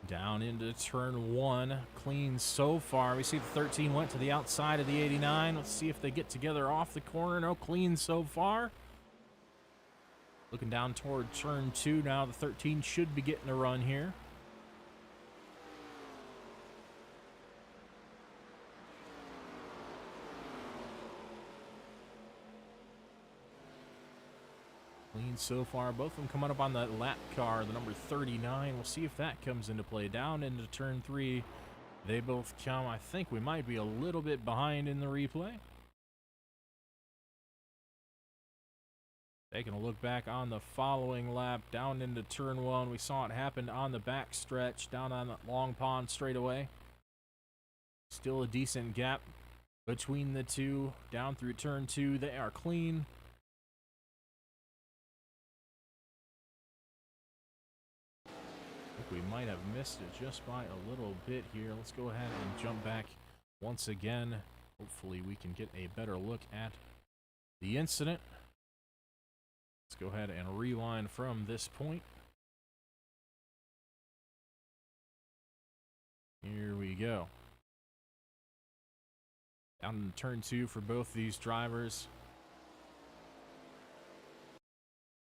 Down into turn 1, clean so far. We see the 13 went to the outside of the 89. Let's see if they get together off the corner. No, clean so far. Looking down toward turn 2 now. The 13 should be getting a run here. Clean so far. Both of them coming up on that lap car, the number 39. We'll see if that comes into play. Down into turn 3. They both come. I think we might be a little bit behind in the replay. Taking a look back on the following lap. Down into turn 1. We saw it happen on the back stretch. Down on that long pond straightaway. Still a decent gap between the two. Down through turn 2. They are clean. We might have missed it just by a little bit here. Let's go ahead and jump back once again. Hopefully we can get a better look at the incident. Let's go ahead and rewind from this point. Here we go. Down in turn 2 for both these drivers.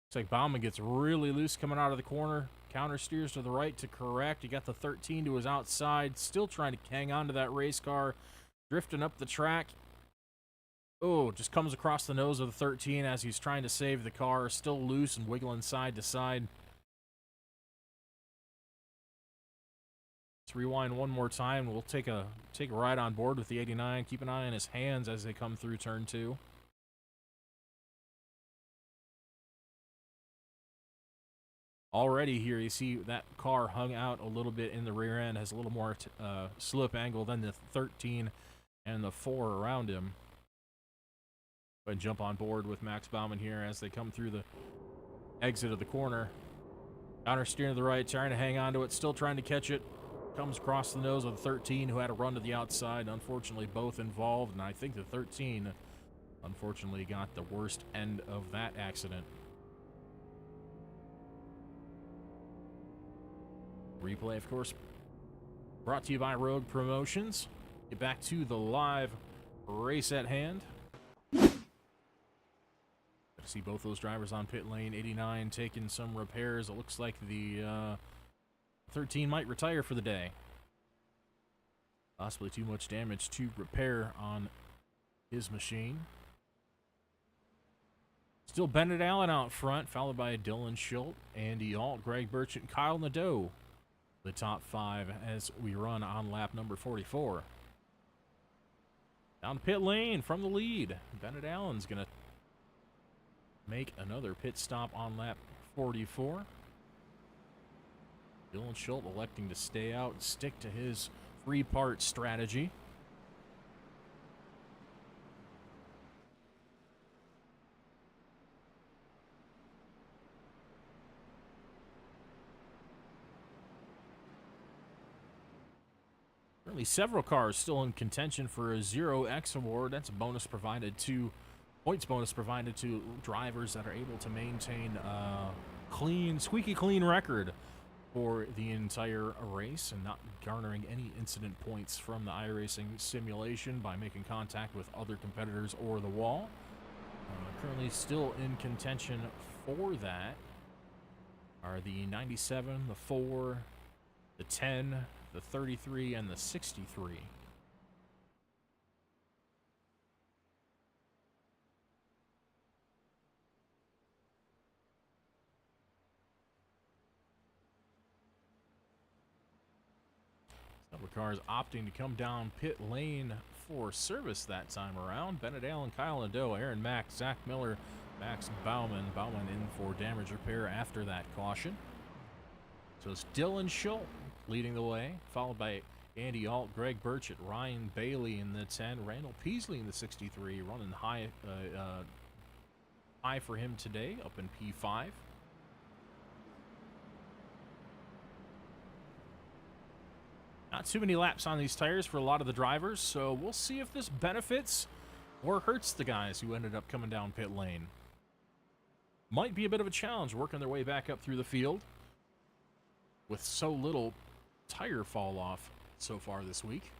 Looks like Baumann gets really loose coming out of the corner. Counter steers to the right to correct. He got the 13 to his outside. Still trying to hang on to that race car. Drifting up the track. Oh, just comes across the nose of the 13 as he's trying to save the car. Still loose and wiggling side to side. Let's rewind one more time. We'll take a ride on board with the 89. Keep an eye on his hands as they come through turn 2. Already here, you see that car hung out a little bit in the rear end, has a little more slip angle than the 13 and the 4 around him. Go ahead and jump on board with Max Baumann here as they come through the exit of the corner. Counter steering to the right, trying to hang on to it, still trying to catch it. comes across the nose of the 13, who had a run to the outside. Unfortunately, both involved, and I think the 13, unfortunately, got the worst end of that accident. Replay, of course, brought to you by Rogue Promotions. Get back to the live race at hand. See both those drivers on pit lane. 89 taking some repairs. It looks like the 13 might retire for the day. Possibly too much damage to repair on his machine. Still Bennett Allen out front, followed by Dylan Schultz, Andy Alt, Greg Burchett, Kyle Nadeau. The top 5 as we run on lap number 44. Down to pit lane from the lead. Bennett Allen's going to make another pit stop on lap 44. Dylan Schultz electing to stay out and stick to his 3-part strategy. Currently several cars still in contention for a 0X award. That's a bonus provided to points bonus provided to drivers that are able to maintain a clean, squeaky clean record for the entire race and not garnering any incident points from the iRacing simulation by making contact with other competitors or the wall. Currently still in contention for that are the 97, the 4, the 10, the 33, and the 63. Several cars opting to come down pit lane for service that time around. Bennett Allen, Kyle Nadeau, Aaron Mack, Zach Miller, Max Bauman. Bauman in for damage repair after that caution. So it's Dylan Schultz leading the way, followed by Andy Alt, Greg Burchett, Ryan Bailey in the 10, Randall Peasley in the 63, running high for him today, up in P5. Not too many laps on these tires for a lot of the drivers, so we'll see if this benefits or hurts the guys who ended up coming down pit lane. Might be a bit of a challenge working their way back up through the field with so little tire fall off so far this week.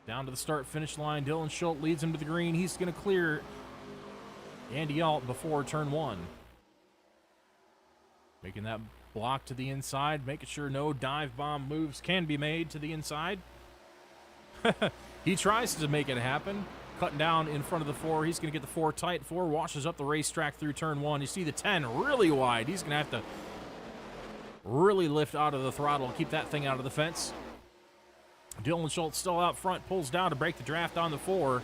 Down to the start-finish line, Dylan Schultz leads him to the green. He's going to clear Andy Alt before turn 1. Making that block to the inside, making sure no dive bomb moves can be made to the inside. He tries to make it happen. Cutting down in front of the 4. He's going to get the 4 tight. 4 washes up the racetrack through turn 1. You see the 10 really wide. He's going to have to really lift out of the throttle and keep that thing out of the fence. Dylan Schultz still out front, pulls down to break the draft on the 4.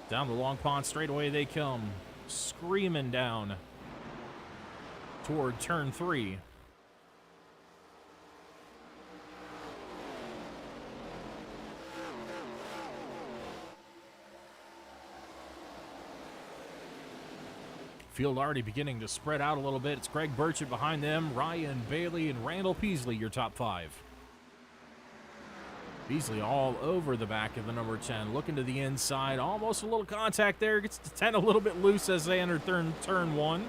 Down the Long Pond straightaway they come, screaming down toward turn 3. Field already beginning to spread out a little bit. It's Greg Burchett behind them, Ryan Bailey and Randall Peasley, your top 5. Beasley all over the back of the number 10, looking to the inside. Almost a little contact there. Gets the 10 a little bit loose as they enter turn 1.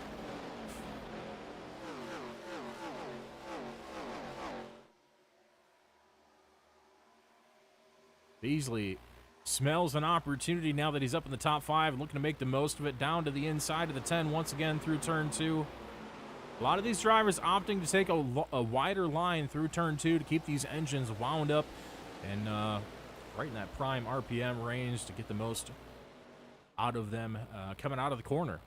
Beasley smells an opportunity now that he's up in the top 5, looking to make the most of it. Down to the inside of the 10 once again through turn 2. A lot of these drivers opting to take a wider line through turn 2 to keep these engines wound up and right in that prime RPM range to get the most out of them coming out of the corner.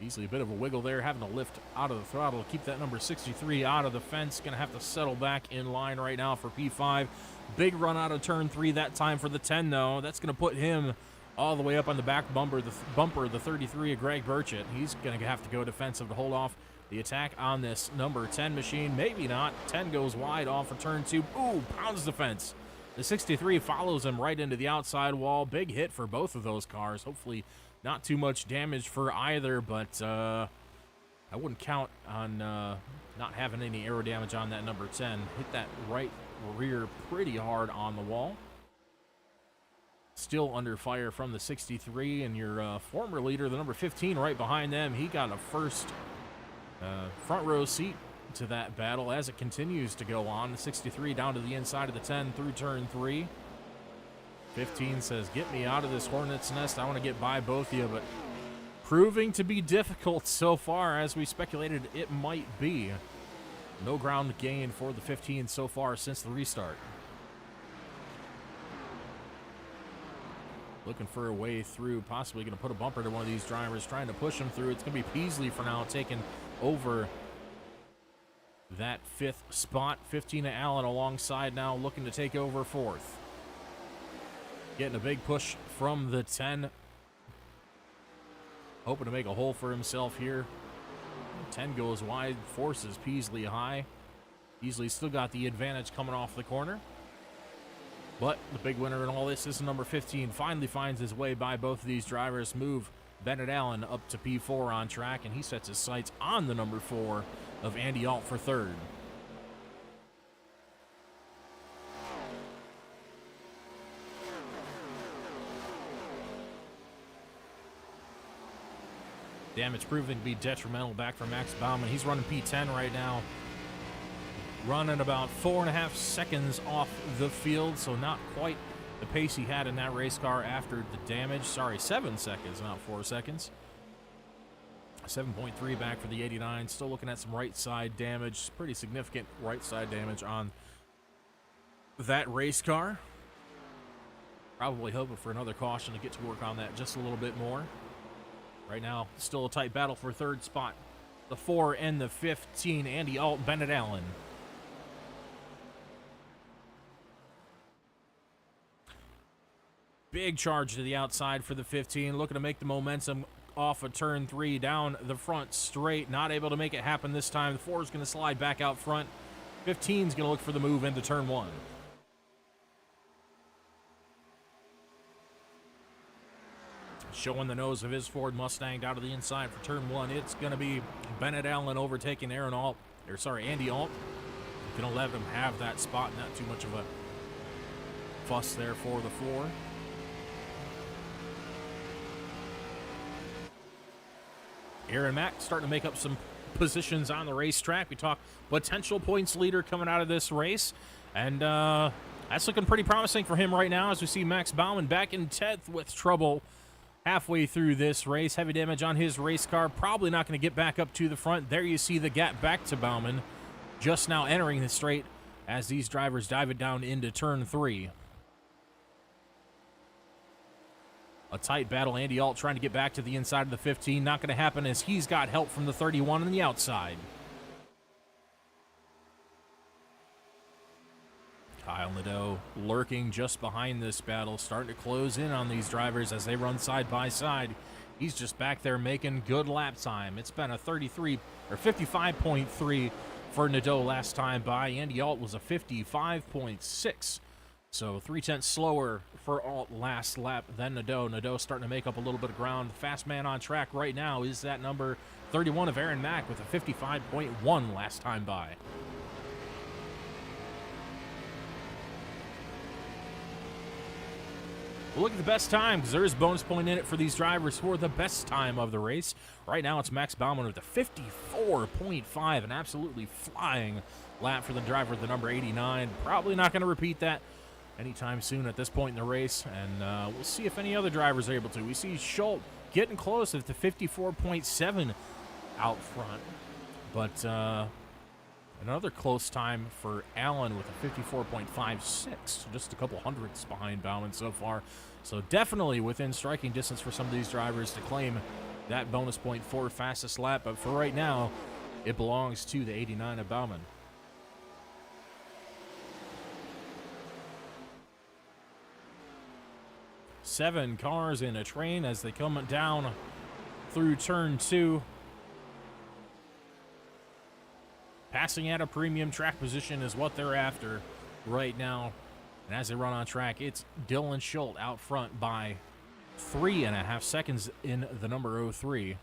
Easily a bit of a wiggle there, having to lift out of the throttle to keep that number 63 out of the fence. Going to have to settle back in line right now for P5. Big run out of turn 3 that time for the 10, though. That's going to put him all the way up on the back bumper, the 33 of Greg Burchett. He's going to have to go defensive to hold off the attack on this number 10 machine. Maybe not. 10 goes wide off for turn 2. Ooh, pounds the fence. The 63 follows him right into the outside wall. Big hit for both of those cars. Hopefully not too much damage for either, but I wouldn't count on not having any aero damage on that number 10. Hit that right rear pretty hard on the wall. Still under fire from the 63, and your former leader, the number 15, right behind them. He got a first front row seat to that battle as it continues to go on. The 63 down to the inside of the 10 through turn 3. 15 says, get me out of this hornet's nest. I want to get by both of you, but proving to be difficult so far, as we speculated it might be. No ground gain for the 15 so far since the restart. Looking for a way through, possibly going to put a bumper to one of these drivers, trying to push him through. It's going to be Peasley for now, taking over that 5th spot. 15 Allen alongside now, looking to take over 4th. Getting a big push from the 10. Hoping to make a hole for himself here. 10 goes wide, forces Peasley high. Peasley still got the advantage coming off the corner. But the big winner in all this is number 15. Finally finds his way by both of these drivers. Move Bennett Allen up to P4 on track, and he sets his sights on the number 4 of Andy Alt for 3rd. Damage proving to be detrimental back for Max Baumann. He's running P10 right now. Running about 4.5 seconds off the field, so not quite the pace he had in that race car after the damage. Sorry, 7 seconds, not 4 seconds. 7.3 back for the 89. Still looking at some right side damage. Pretty significant right side damage on that race car. Probably hoping for another caution to get to work on that just a little bit more. Right now, still a tight battle for 3rd spot. The 4 and the 15, Andy Alt, Bennett Allen. Big charge to the outside for the 15, looking to make the momentum off of turn 3 down the front straight. Not able to make it happen this time. The 4 is going to slide back out front. 15 is going to look for the move into turn 1. Showing the nose of his Ford Mustang down to the inside for turn 1. It's going to be Bennett Allen overtaking Andy Alt. Going to let him have that spot. Not too much of a fuss there for the 4. Aaron Mack starting to make up some positions on the racetrack. We talk potential points leader coming out of this race. And that's looking pretty promising for him right now as we see Max Baumann back in 10th with trouble halfway through this race. Heavy damage on his race car. Probably not going to get back up to the front. There you see the gap back to Baumann. Just now entering the straight as these drivers dive it down into turn 3. A tight battle. Andy Alt trying to get back to the inside of the 15. Not going to happen as he's got help from the 31 on the outside. Kyle Nadeau lurking just behind this battle, starting to close in on these drivers as they run side by side. He's just back there making good lap time. It's been a 55.3 for Nadeau last time by. Andy Alt was a 55.6. So 0.3 slower for Alt last lap than Nadeau. Nadeau starting to make up a little bit of ground. The fast man on track right now is that number 31 of Aaron Mack with a 55.1 last time by. We'll look at the best time because there is a bonus point in it for these drivers for the best time of the race. Right now it's Max Baumann with a 54.5, an absolutely flying lap for the driver with the number 89. Probably not going to repeat that anytime soon at this point in the race, and we'll see if any other drivers are able to. We see Schultz getting close at the 54.7 out front, but another close time for Allen with a 54.56, just a couple hundredths behind Baumann so far. So definitely within striking distance for some of these drivers to claim that bonus point for fastest lap, but for right now, it belongs to the 89 of Baumann. 7 cars in a train as they come down through turn 2. Passing at a premium track position is what they're after right now. And as they run on track, it's Dylan Schultz out front by 3.5 seconds in the number 03.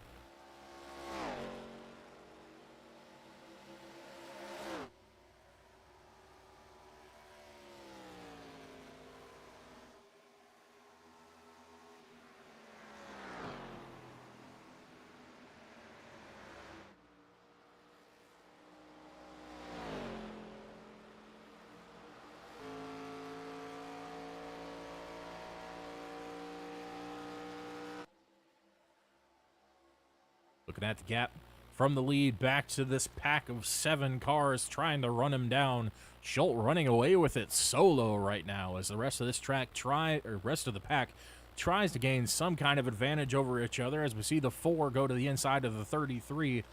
Looking at the gap from the lead back to this pack of 7 cars trying to run him down. Schultz running away with it solo right now as the rest of this rest of the pack tries to gain some kind of advantage over each other as we see the 4 go to the inside of the 33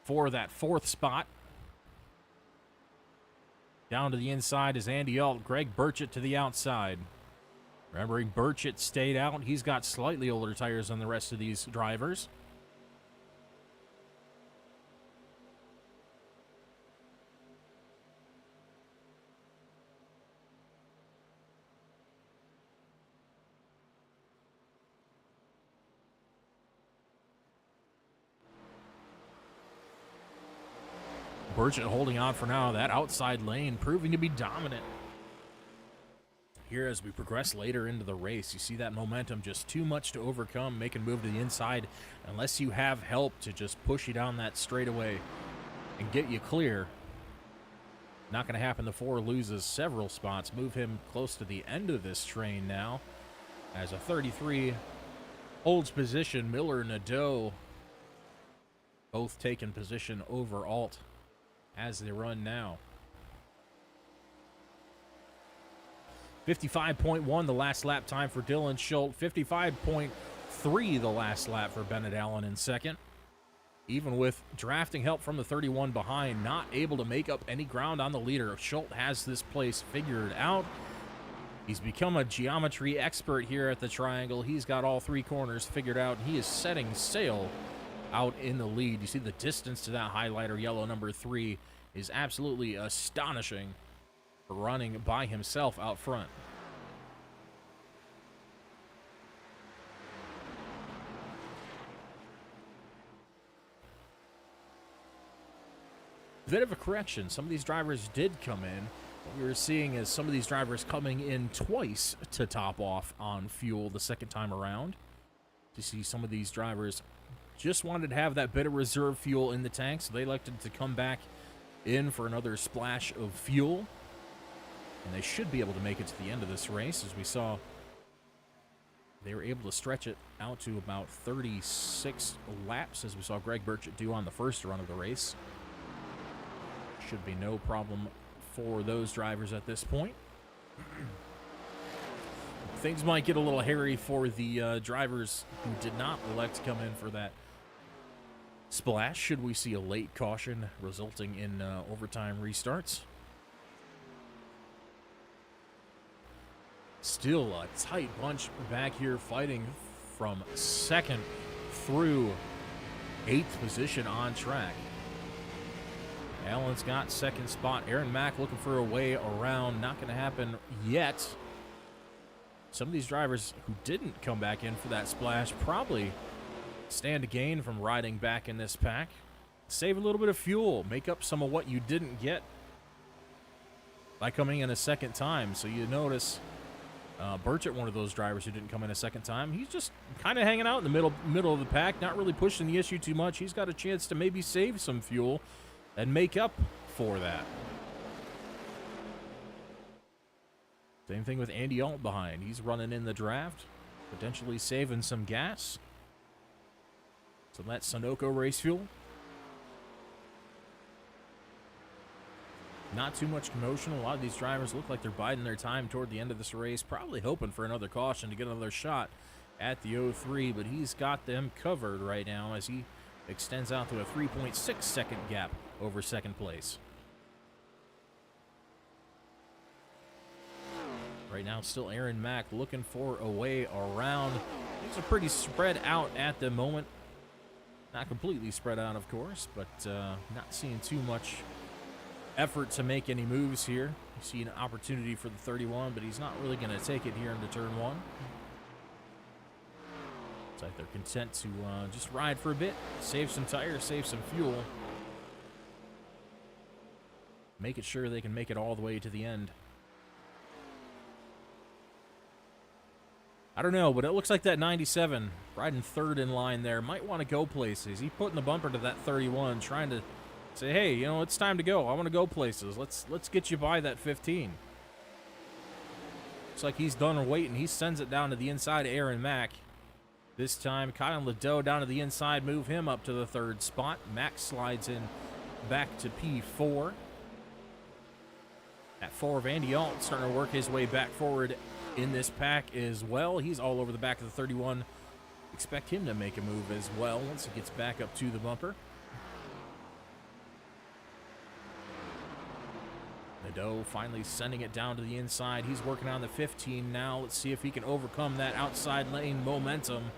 for that 4th spot. Down to the inside is Andy Alt, Greg Burchett to the outside. Remembering Burchett stayed out, he's got slightly older tires than the rest of these drivers. Burchett holding on for now. That outside lane proving to be dominant. Here as we progress later into the race, you see that momentum just too much to overcome, make a move to the inside unless you have help to just push you down that straightaway and get you clear. Not going to happen. The 4 loses several spots. Move him close to the end of this train now as a 33 holds position. Miller and Nadeau both taking position over Alt as they run now. 55.1 the last lap time for Dylan Schultz. 55.3 the last lap for Bennett Allen in second. Even with drafting help from the 31 behind, not able to make up any ground on the leader. Schultz has this place figured out. He's become a geometry expert here at the Triangle. He's got all 3 corners figured out. He is setting sail out in the lead. You see the distance to that highlighter yellow number 3 is absolutely astonishing for running by himself out front. Bit of a correction. Some of these drivers did come in. What we were seeing is some of these drivers coming in twice to top off on fuel the second time around. You see some of these drivers just wanted to have that bit of reserve fuel in the tank, so they elected to come back in for another splash of fuel. And they should be able to make it to the end of this race. As we saw, they were able to stretch it out to about 36 laps, as we saw Greg Burchett do on the first run of the race. Should be no problem for those drivers at this point. Things might get a little hairy for the drivers who did not elect to come in for that splash, should we see a late caution resulting in overtime restarts. Still a tight bunch back here fighting from 2nd through 8th position on track. Allen's got 2nd spot. Aaron Mack looking for a way around. Not going to happen yet. Some of these drivers who didn't come back in for that splash probably stand to gain from riding back in this pack. Save a little bit of fuel. Make up some of what you didn't get by coming in a second time. So you notice Burchett, one of those drivers who didn't come in a second time, he's just kind of hanging out in the middle of the pack, not really pushing the issue too much. He's got a chance to maybe save some fuel and make up for that. Same thing with Andy Alt behind. He's running in the draft, potentially saving some gas. So that's Sunoco race fuel. Not too much commotion. A lot of these drivers look like they're biding their time toward the end of this race, probably hoping for another caution to get another shot at the 03, but he's got them covered right now as he extends out to a 3.6 second gap over second place. Right now, still Aaron Mack looking for a way around. Things are pretty spread out at the moment. Not completely spread out, of course, but not seeing too much effort to make any moves here. You see an opportunity for the 31, but he's not really going to take it here into turn 1. It's like they're content to just ride for a bit, save some tires, save some fuel. Make it sure they can make it all the way to the end. I don't know, but it looks like that 97 riding third in line there might want to go places. He's putting the bumper to that 31, trying to say, hey, you know, it's time to go. I want to go places. Let's get you by that 15. Looks like he's done waiting. He sends it down to the inside of Aaron Mack. This time, Kyle Ledoux down to the inside, move him up to the 3rd spot. Mack slides in back to P4. At 4, Vandy Alt starting to work his way back forward in this pack as well. He's all over the back of the 31. Expect him to make a move as well once he gets back up to the bumper. Nadeau finally sending it down to the inside. He's working on the 15 now. Let's see if he can overcome that outside lane momentum.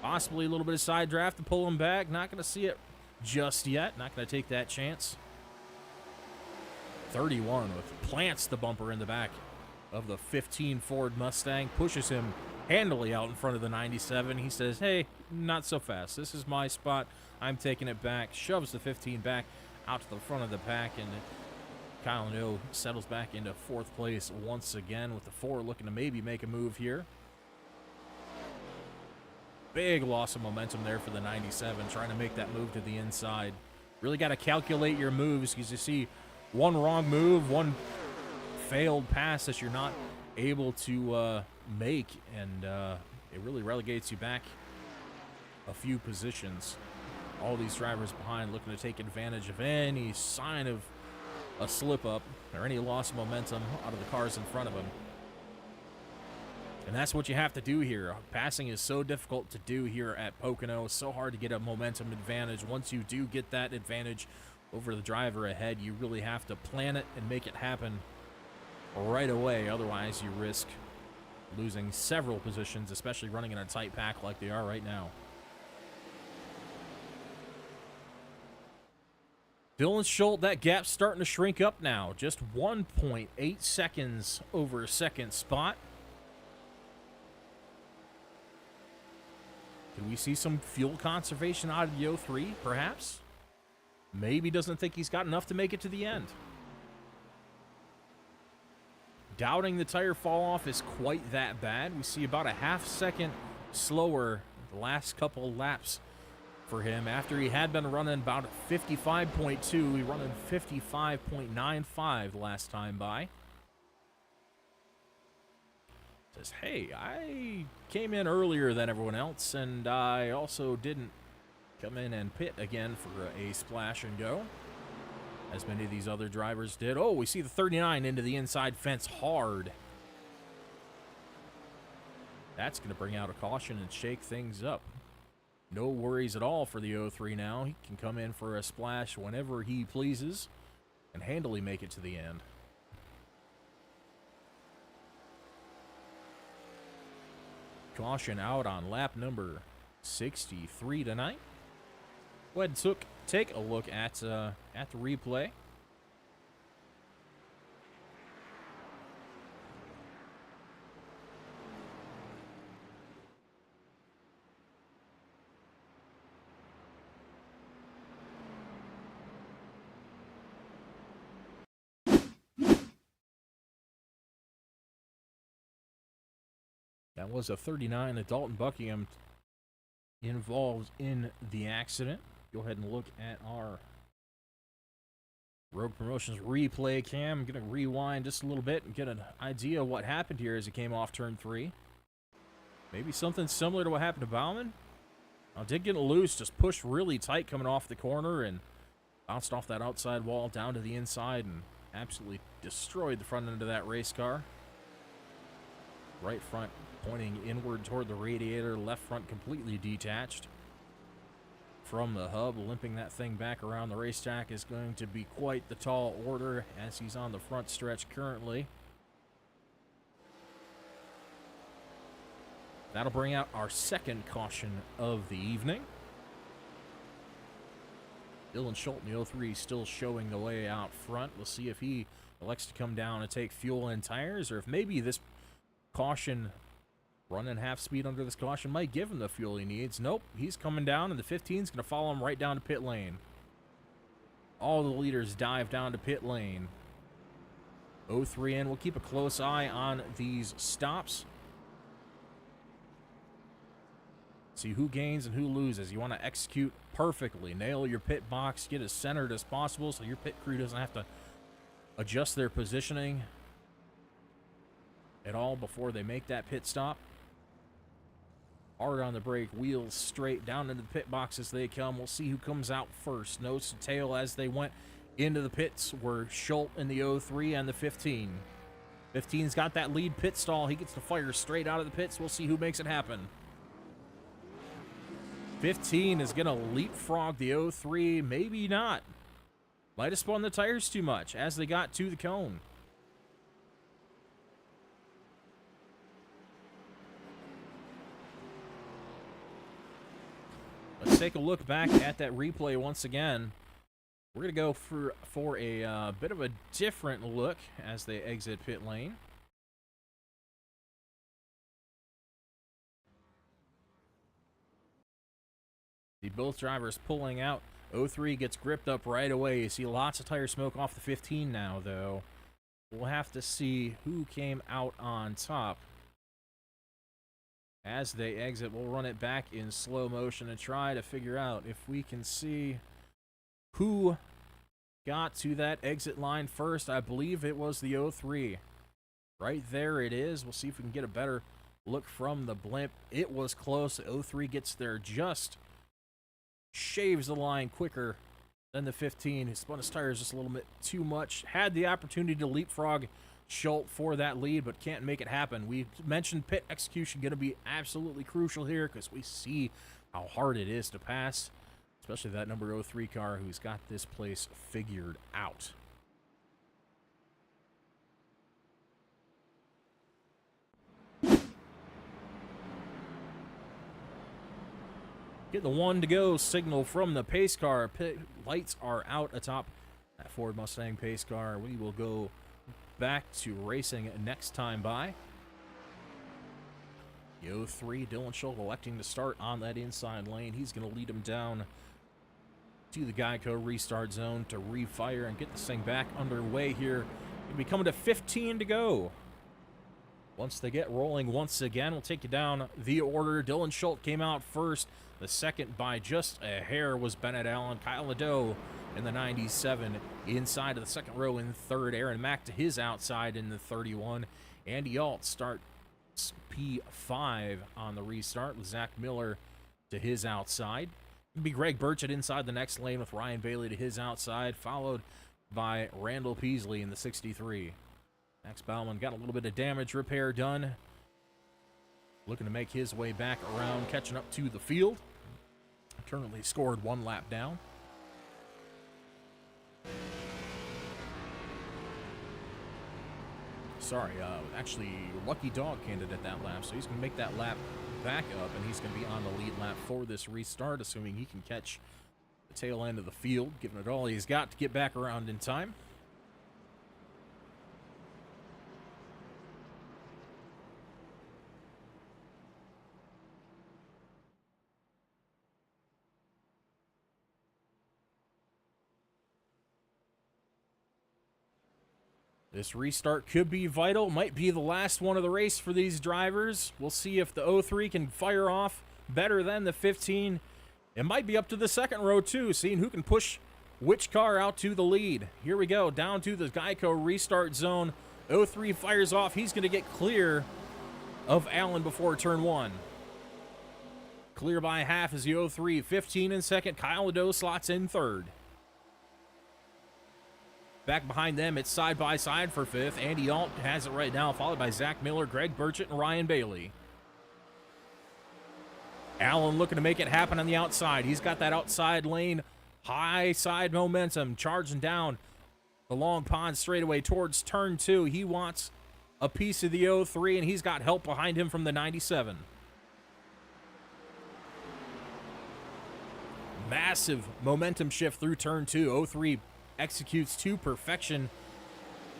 Possibly a little bit of side draft to pull him back. Not going to see it just yet. Not going to take that chance. 31 plants the bumper in the back of the 15 Ford Mustang. Pushes him handily out in front of the 97. He says, hey, not so fast. This is my spot. I'm taking it back. Shoves the 15 back out to the front of the pack, and Kyle Ledoux settles back into 4th place once again with the 4 looking to maybe make a move here. Big loss of momentum there for the 97, trying to make that move to the inside. Really got to calculate your moves, because you see one wrong move, one failed pass that you're not able to make, and it really relegates you back a few positions. All these drivers behind looking to take advantage of any sign of a slip-up or any loss of momentum out of the cars in front of them. And that's what you have to do here. Passing is so difficult to do here at Pocono. It's so hard to get a momentum advantage. Once you do get that advantage over the driver ahead, you really have to plan it and make it happen right away. Otherwise, you risk losing several positions, especially running in a tight pack like they are right now. Dylan Schultz, that gap's starting to shrink up now. Just 1.8 seconds over 2nd spot. Can we see some fuel conservation out of the 03, perhaps? Maybe doesn't think he's got enough to make it to the end. Doubting the tire fall off is quite that bad. We see about a half second slower the last couple laps for him. After he had been running about 55.2, he running 55.95 the last time by. Says, hey, I came in earlier than everyone else, and I also didn't come in and pit again for a splash and go, as many of these other drivers did. Oh, we see the 39 into the inside fence hard. That's going to bring out a caution and shake things up. No worries at all for the 03 now. He can come in for a splash whenever he pleases and handily make it to the end. Caution out on lap number 63 tonight. Go ahead and take a look at the replay. That was a 39 at Dalton Buckingham involved in the accident. Go ahead and look at our Rogue Promotions replay cam. I'm going to rewind just a little bit and get an idea of what happened here as he came off turn 3. Maybe something similar to what happened to Bauman. Did get loose, just pushed really tight coming off the corner and bounced off that outside wall down to the inside and absolutely destroyed the front end of that race car. Right front pointing inward toward the radiator, left front completely detached from the hub. Limping that thing back around the racetrack is going to be quite the tall order as he's on the front stretch currently. That'll bring out our second caution of the evening. Dylan Schultz in the 03 still showing the way out front. We'll see if he elects to come down and take fuel and tires, or if maybe this caution, running half speed under this caution, might give him the fuel he needs. Nope, he's coming down, and the 15 is going to follow him right down to pit lane. All the leaders dive down to pit lane. 03 in. We'll keep a close eye on these stops. See who gains and who loses. You want to execute perfectly. Nail your pit box. Get as centered as possible so your pit crew doesn't have to adjust their positioning at all before they make that pit stop. Hard on the brake. Wheels straight down into the pit box as they come. We'll see who comes out first. Nose to tail as they went into the pits were Schultz in the 03 and the 15. 15's got that lead pit stall. He gets to fire straight out of the pits. We'll see who makes it happen. 15 is going to leapfrog the 03. Maybe not. Might have spun the tires too much as they got to the cone. Let's take a look back at that replay once again. We're going to go for a bit of a different look as they exit pit lane. See both drivers pulling out. 03 gets gripped up right away. You see lots of tire smoke off the 15 now, though. We'll have to see who came out on top. As they exit, we'll run it back in slow motion and try to figure out if we can see who got to that exit line first. I believe it was the 03. Right there it is. We'll see if we can get a better look from the blimp. It was close. 03 gets there just shaves the line quicker than the 15. He spun his tires just a little bit too much. Had the opportunity to leapfrog Schultz for that lead, but can't make it happen. We mentioned pit execution going to be absolutely crucial here because we see how hard it is to pass, especially that number 03 car who's got this place figured out. Get the 1 to go signal from the pace car. Pit lights are out atop that Ford Mustang pace car. We will go back to racing next time by. The 03, Dylan Schultz electing to start on that inside lane. He's going to lead him down to the Geico restart zone to refire and get this thing back underway here. It'll be coming to 15 to go. Once they get rolling once again, we'll take you down the order. Dylan Schultz came out first. The second by just a hair was Bennett Allen. Kyle Nadeau in the 97 inside of the second row in third. Aaron Mack to his outside in the 31. Andy Alt starts P5 on the restart with Zach Miller to his outside. It'll be Greg Burchett inside the next lane with Ryan Bailey to his outside, followed by Randall Peasley in the 63. Max Bauman got a little bit of damage repair done. Looking to make his way back around, catching up to the field. Currently scored 1 lap down. Sorry, actually, Lucky Dog candidate that lap, so he's going to make that lap back up, and he's going to be on the lead lap for this restart, assuming he can catch the tail end of the field, giving it all he's got to get back around in time. This restart could be vital. Might be the last one of the race for these drivers. We'll see if the 03 can fire off better than the 15. It might be up to the second row, too, seeing who can push which car out to the lead. Here we go, down to the Geico restart zone. 03 fires off. He's going to get clear of Allen before turn 1. Clear by half is the 03. 15 in second. Kyle Nadeau slots in third. Back behind them, it's side by side for fifth. Andy Alt has it right now, followed by Zach Miller, Greg Burchett, and Ryan Bailey. Allen looking to make it happen on the outside. He's got that outside lane, high side momentum, charging down the long pond straightaway towards turn 2. He wants a piece of the 03, and he's got help behind him from the 97. Massive momentum shift through turn 2. 03 executes to perfection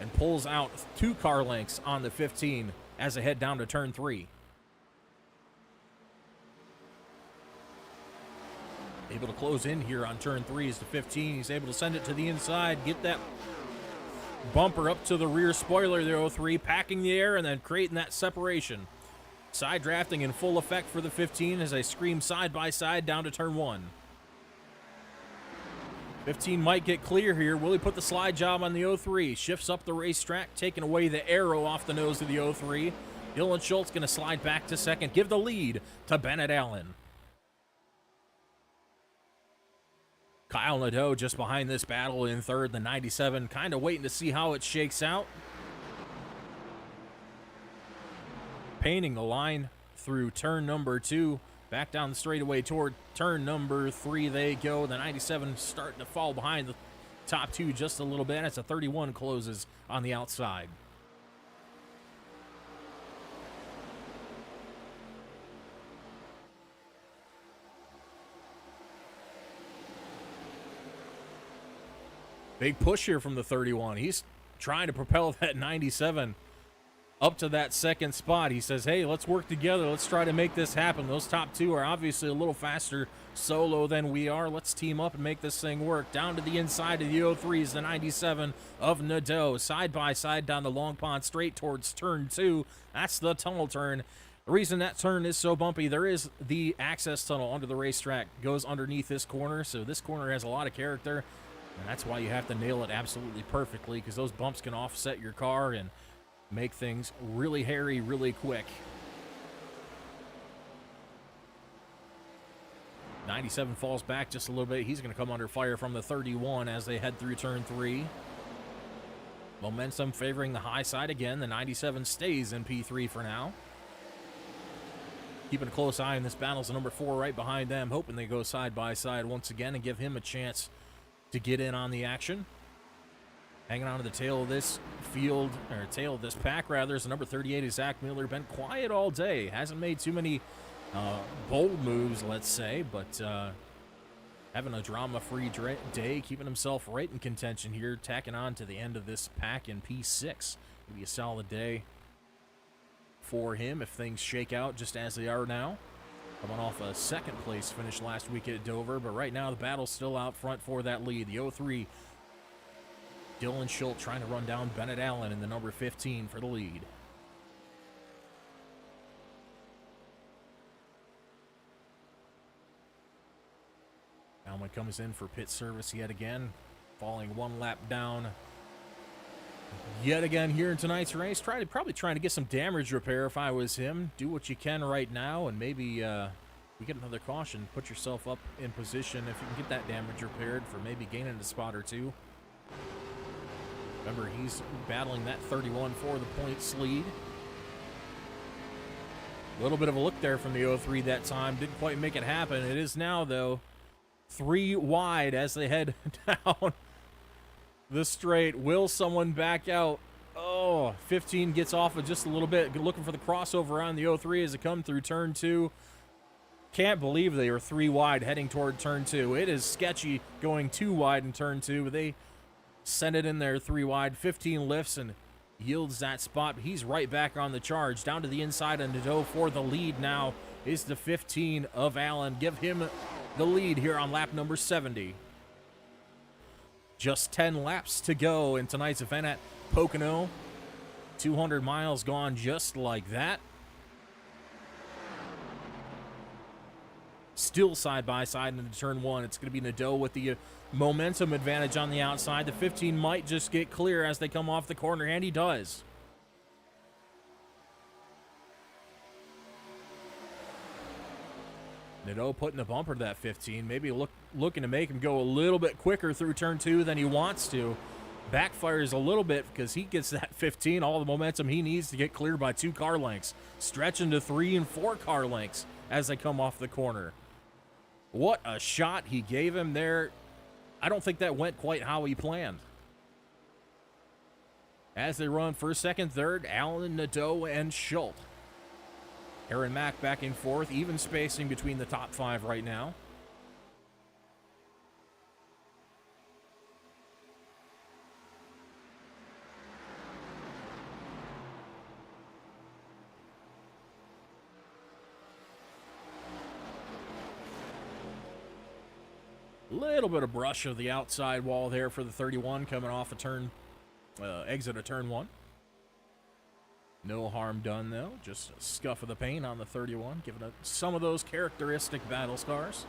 and pulls out 2 car lengths on the 15 as they head down to turn 3. Able to close in here on turn 3 is the 15. He's able to send it to the inside, get that bumper up to the rear spoiler, the 03, packing the air and then creating that separation. Side drafting in full effect for the 15 as they scream side by side down to turn 1. 15 might get clear here. Will he put the slide job on the 03? Shifts up the racetrack, taking away the arrow off the nose of the 03. Dylan Schultz going to slide back to second, give the lead to Bennett Allen. Kyle Nadeau just behind this battle in third, the 97, kind of waiting to see how it shakes out. Painting the line through turn number 2. Back down the straightaway toward turn number 3 they go. The 97 starting to fall behind the top 2 just a little bit as the 31 closes on the outside. Big push here from the 31. He's trying to propel that 97 up to that second spot. He says, hey, let's work together. Let's try to make this happen. Those top 2 are obviously a little faster solo than we are. Let's team up and make this thing work. Down to the inside of the 03s, the 97 of Nadeau. Side by side down the Long Pond straight towards turn 2. That's the tunnel turn. The reason that turn is so bumpy, there is the access tunnel under the racetrack. Goes underneath this corner, so this corner has a lot of character. And that's why you have to nail it absolutely perfectly, because those bumps can offset your car and make things really hairy really quick. 97 falls back just a little bit. He's going to come under fire from the 31 as they head through turn 3. Momentum favoring the high side again. The 97 stays in P3 for now. Keeping a close eye on this battle is the number 4 right behind them, hoping they go side by side once again and give him a chance to get in on the action. Hanging on to the tail of this field, or tail of this pack rather, is the number 38 is Zach Miller. Been quiet all day. Hasn't made too many bold moves, let's say, but having a drama-free day, keeping himself right in contention here, tacking on to the end of this pack in P6. It'll be a solid day for him if things shake out just as they are now. Coming off a second place finish last week at Dover, but right now the battle's still out front for that lead. The 03, Dylan Schultz trying to run down Bennett Allen in the number 15 for the lead. Allen comes in for pit service yet again, falling one lap down yet again here in tonight's race. Probably trying to get some damage repair if I was him. Do what you can right now, and maybe we get another caution. Put yourself up in position if you can get that damage repaired for maybe gaining a spot or 2. Remember, he's battling that 31 for the points lead. A little bit of a look there from the 03 that time. Didn't quite make it happen. It is now, though, 3 wide as they head down the straight. Will someone back out? Oh, 15 gets off of just a little bit. Looking for the crossover on the 03 as they come through turn 2. Can't believe they are 3 wide heading toward turn 2. It is sketchy going 2 wide in turn 2, but they send it in there 3 wide. 15 lifts and yields that spot. He's right back on the charge. Down to the inside of Nadeau for the lead now is the 15 of Allen. Give him the lead here on lap number 70. Just 10 laps to go in tonight's event at Pocono. 200 miles gone just like that. Still side by side into turn 1. It's going to be Nadeau with the momentum advantage on the outside. The 15 might just get clear as they come off the corner, and he does. Nadeau putting the bumper to that 15, maybe looking to make him go a little bit quicker through turn 2 than he wants to. Backfires a little bit because he gets that 15, all the momentum he needs to get clear by 2 car lengths. Stretching to 3 and 4 car lengths as they come off the corner. What a shot he gave him there. I don't think that went quite how he planned. As they run first, second, third, Allen, Nadeau, and Schultz. Aaron Mack back and forth, even spacing between the top 5 right now. little bit of brush of the outside wall there for the 31 coming off a turn, exit of turn 1. No harm done, though. Just a scuff of the paint on the 31, giving it some of those characteristic battle scars.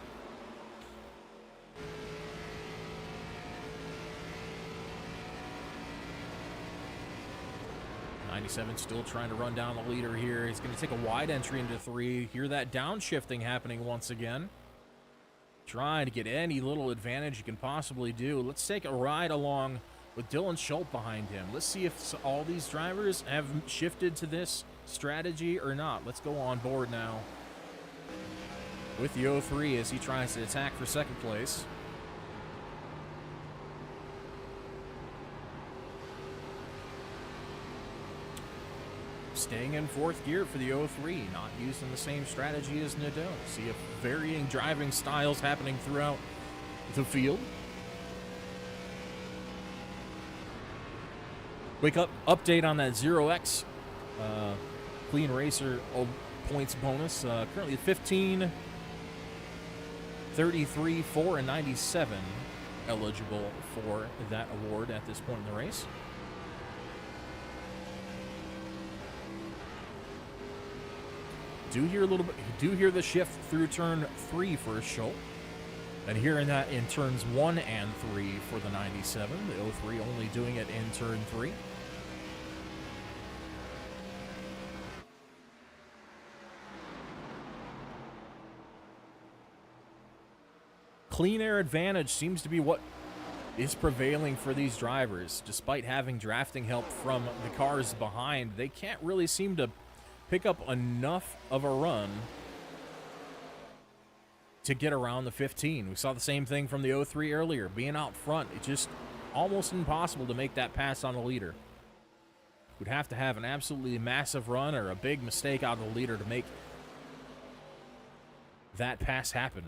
'97 still trying to run down the leader here. He's going to take a wide entry into 3. Hear that downshifting happening once again. Trying to get any little advantage you can possibly do. Let's take a ride along with Dylan Schultz behind him. Let's see if all these drivers have shifted to this strategy or not. Let's go on board now with the 03 as he tries to attack for second place. Staying in 4th gear for the 03, not using the same strategy as Nadeau. See if varying driving styles happening throughout the field. Wake up update on that 0x Clean Racer points bonus. Currently 15, 33, 4, and 97 eligible for that award at this point in the race. Do hear the shift through turn 3 for Schultz. And hearing that in turns 1 and 3 for the 97. The 03 only doing it in turn 3. Clean air advantage seems to be what is prevailing for these drivers. Despite having drafting help from the cars behind, they can't really seem to pick up enough of a run to get around the 15. We saw the same thing from the 03 earlier. Being out front, it's just almost impossible to make that pass on the leader. Would have to have an absolutely massive run or a big mistake out of the leader to make that pass happen.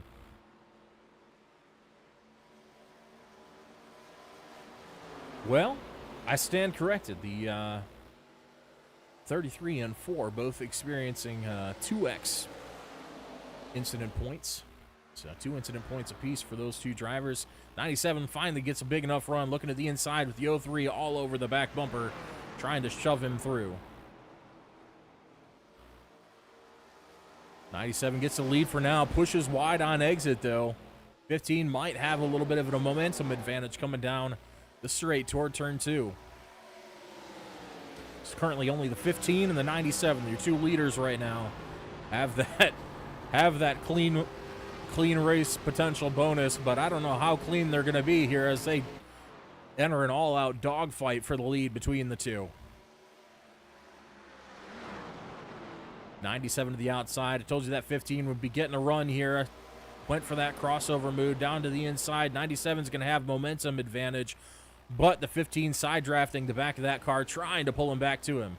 Well, I stand corrected. The 33 and 4 both experiencing 2x incident points. So 2 incident points apiece for those two drivers. 97 finally gets a big enough run, looking at the inside with the 03 all over the back bumper, trying to shove him through. 97 gets the lead for now, pushes wide on exit though. 15 might have a little bit of a momentum advantage coming down the straight toward turn 2. It's currently only the 15 and the 97, your two leaders right now, have that clean race potential bonus, but I don't know how clean they're going to be here as they enter an all-out dogfight for the lead between the two. 97 to the outside. I told you that 15 would be getting a run here. Went for that crossover move down to the inside. 97 is going to have momentum advantage, but the 15 side drafting the back of that car, trying to pull him back to him.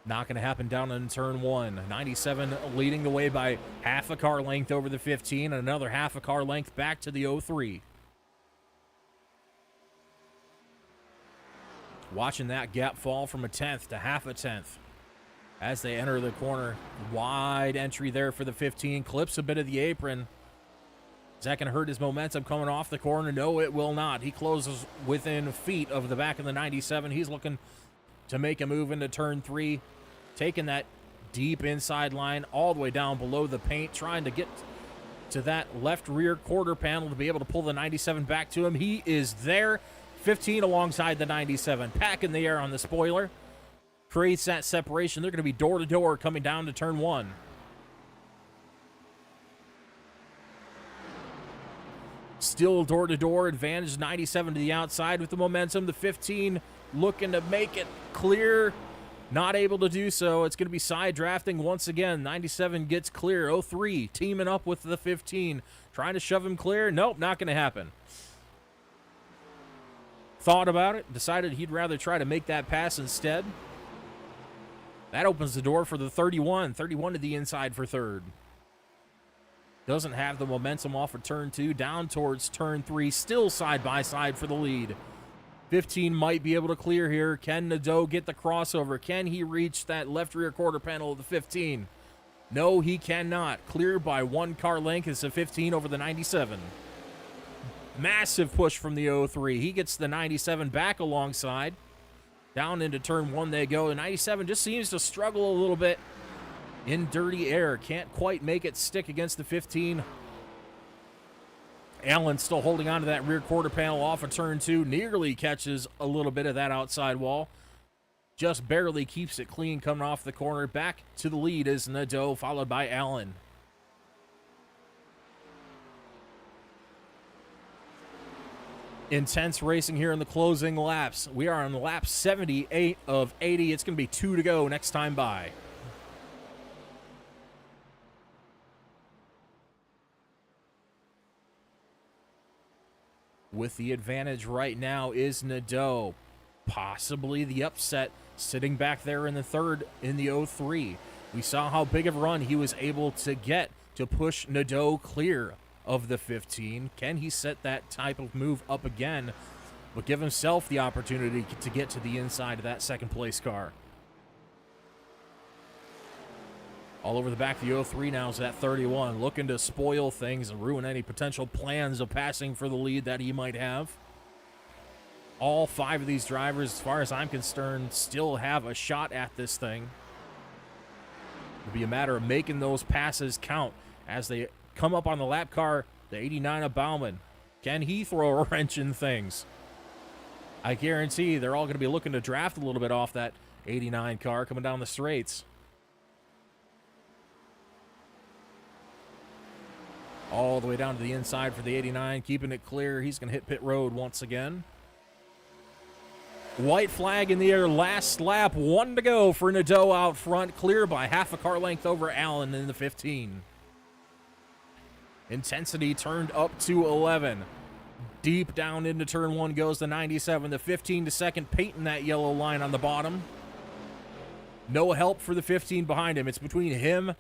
Not going to happen down in turn 1. 97 leading the way by half a car length over the 15 and another half a car length back to the 03. Watching that gap fall from a tenth to half a tenth as they enter the corner. Wide entry there for the 15. Clips a bit of the apron. Is that going to hurt his momentum coming off the corner? No, it will not. He closes within feet of the back of the 97. He's looking to make a move into turn 3. Taking that deep inside line all the way down below the paint. Trying to get to that left rear quarter panel to be able to pull the 97 back to him. He is there. 15 alongside the 97. Packing the air on the spoiler. Creates that separation. They're going to be door-to-door coming down to turn 1. Still door-to-door advantage. 97 to the outside with the momentum. The 15 looking to make it clear. Not able to do so. It's going to be side drafting once again. 97 gets clear. 03 teaming up with the 15. Trying to shove him clear. Nope, not going to happen. Thought about it. Decided he'd rather try to make that pass instead. That opens the door for the 31. 31 to the inside for third. Doesn't have the momentum off of turn 2. Down towards turn 3. Still side by side for the lead. 15 might be able to clear here. Can Nadeau get the crossover? Can he reach that left rear quarter panel of the 15? No, he cannot. Cleared by 1 car length. It's a 15 over the 97. Massive push from the 03. He gets the 97 back alongside. Down into turn 1 they go. The 97 just seems to struggle a little bit in dirty air. Can't quite make it stick against the 15. Allen still holding on to that rear quarter panel off of turn 2. Nearly catches a little bit of that outside wall. Just barely keeps it clean coming off the corner. Back to the lead is Nadeau, followed by Allen. Intense racing here in the closing laps. We are on lap 78 of 80. It's going to be 2 to go next time by. With the advantage right now is Nadeau. Possibly the upset sitting back there in the third in the 03. We saw how big of a run he was able to get to push Nadeau clear of the 15. Can he set that type of move up again, but give himself the opportunity to get to the inside of that second place car? All over the back of the 03 now is that 31, looking to spoil things and ruin any potential plans of passing for the lead that he might have. All 5 of these drivers, as far as I'm concerned, still have a shot at this thing. It'll be a matter of making those passes count as they come up on the lap car. The 89 of Bauman. Can he throw a wrench in things? I guarantee they're all going to be looking to draft a little bit off that 89 car coming down the straights. All the way down to the inside for the 89, keeping it clear. He's going to hit pit road once again. White flag in the air, last lap, 1 to go for Nadeau out front, clear by half a car length over Allen in the 15. Intensity turned up to 11. Deep down into turn 1 goes the 97, the 15 to second, painting that yellow line on the bottom. No help for the 15 behind him. It's between him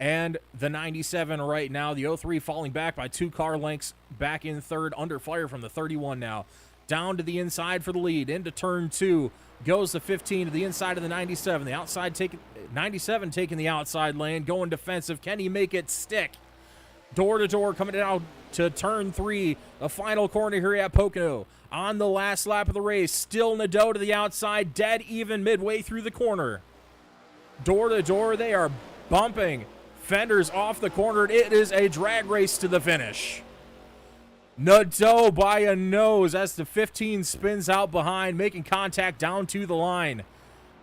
and the 97 right now. The 03 falling back by 2 car lengths, back in third, under fire from the 31 now. Down to the inside for the lead. Into turn 2 goes the 15 to the inside of the 97. The outside 97 taking the outside lane, going defensive. Can he make it stick? Door to door coming down to turn 3. The final corner here at Pocono. On the last lap of the race, still Nadeau to the outside, dead even midway through the corner. Door to door, they are bumping. Fenders off the corner. It is a drag race to the finish. Nadeau by a nose as the 15 spins out behind, making contact down to the line.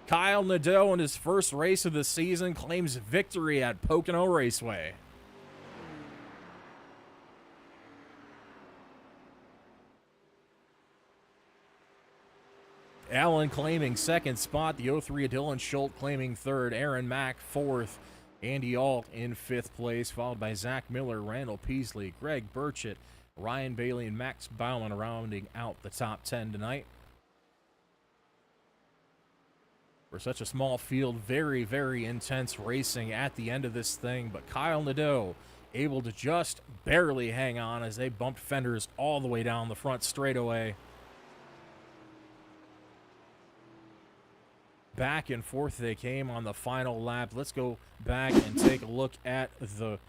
Kyle Nadeau, in his first race of the season, claims victory at Pocono Raceway. Allen claiming second spot. The 03 Dylan Schultz claiming third. Aaron Mack fourth. Andy Alt in 5th place, followed by Zach Miller, Randall Peasley, Greg Burchett, Ryan Bailey, and Max Bauman rounding out the top 10 tonight. For such a small field, very, very intense racing at the end of this thing, but Kyle Nadeau able to just barely hang on as they bumped fenders all the way down the front straightaway. Back and forth they came on the final lap. Let's go back and take a look at the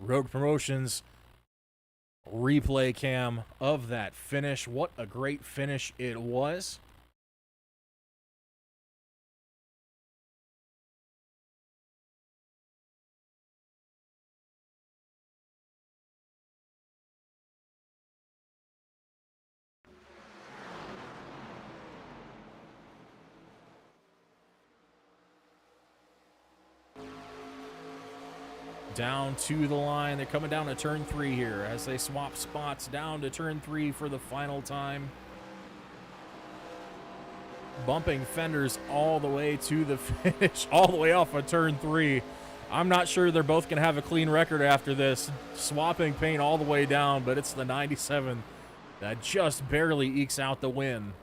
Road Promotions replay cam of that finish. What a great finish it was. Down to the line. They're coming down to turn 3 here as they swap spots down to turn 3 for the final time. Bumping fenders all the way to the finish, all the way off of turn 3. I'm not sure they're both going to have a clean record after this. Swapping paint all the way down, but it's the 97 that just barely ekes out the win.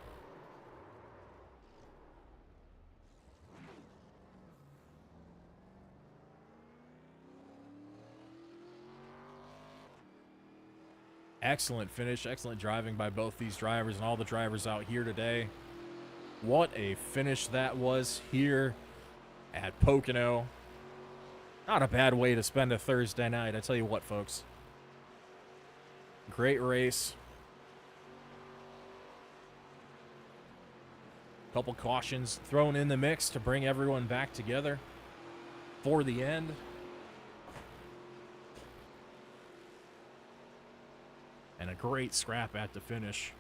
Excellent finish, excellent driving by both these drivers and all the drivers out here today. What a finish that was here at Pocono. Not a bad way to spend a Thursday night, I tell you what, folks. Great race. Couple cautions thrown in the mix to bring everyone back together for the end. And a great scrap at the finish.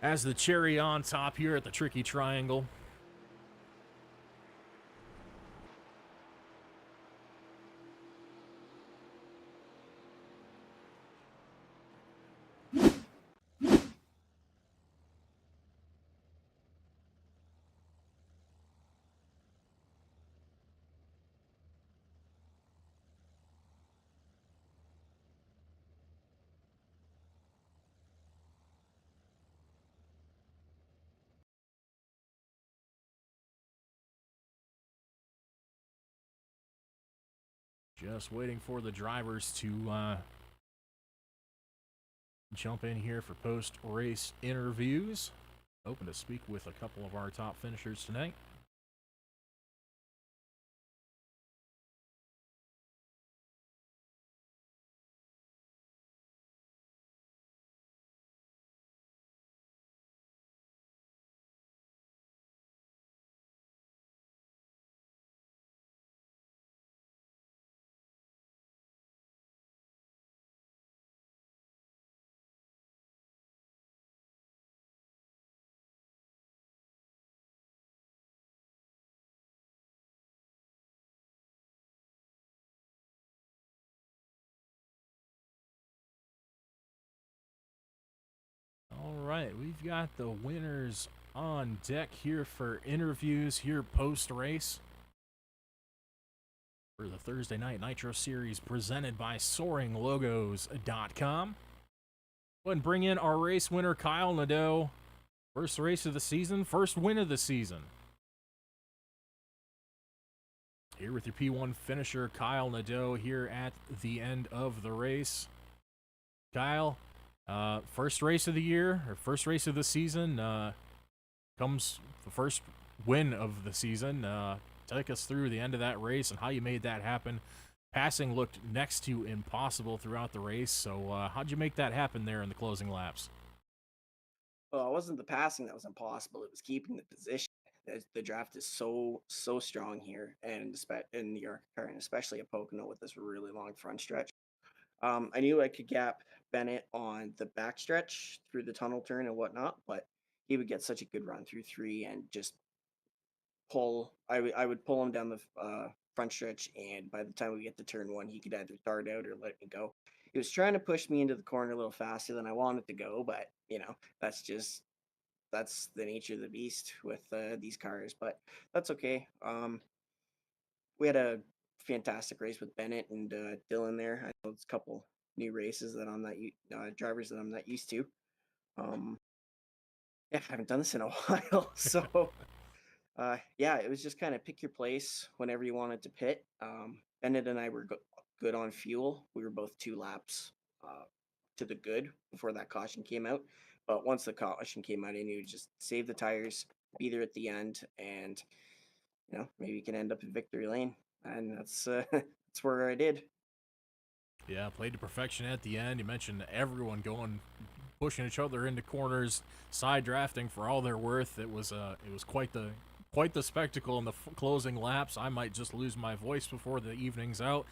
As the cherry on top here at the Tricky Triangle. Just waiting for the drivers to jump in here for post-race interviews. Open to speak with a couple of our top finishers tonight. All right, we've got the winners on deck here for interviews here post-race for the Thursday Night Nitro Series presented by SoaringLogos.com. Go ahead and bring in our race winner, Kyle Nadeau. First race of the season, first win of the season. Here with your P1 finisher, Kyle Nadeau, here at the end of the race. Kyle, first race of the year, or first race of the season, comes the first win of the season. Take us through the end of that race and how you made that happen. Passing looked next to impossible throughout the race, so how'd you make that happen there in the closing laps? Well, it wasn't the passing that was impossible. It was keeping the position. The draft is so strong here, and in New York, and especially at Pocono with this really long front stretch. I knew I could gap Bennett on the back stretch through the tunnel turn and whatnot, but he would get such a good run through three and just pull. I would pull him down the front stretch, and by the time we get to turn one, he could either dart out or let me go. He was trying to push me into the corner a little faster than I wanted to go, but that's just that's the nature of the beast with these cars. But that's okay. We had a fantastic race with Bennett and Dylan there. I know it's a couple new races that I'm not drivers that I'm not used to. Yeah, I haven't done this in a while, so yeah, it was just kind of pick your place whenever you wanted to pit. Bennett and I were good on fuel. We were both 2 laps to the good before that caution came out. But once the caution came out, I knew just save the tires, be there at the end, and maybe you can end up in victory lane. And that's that's where I did. Yeah, played to perfection at the end. You mentioned everyone pushing each other into corners, side drafting for all they're worth. It was quite the spectacle in the closing laps. I might just lose my voice before the evening's out.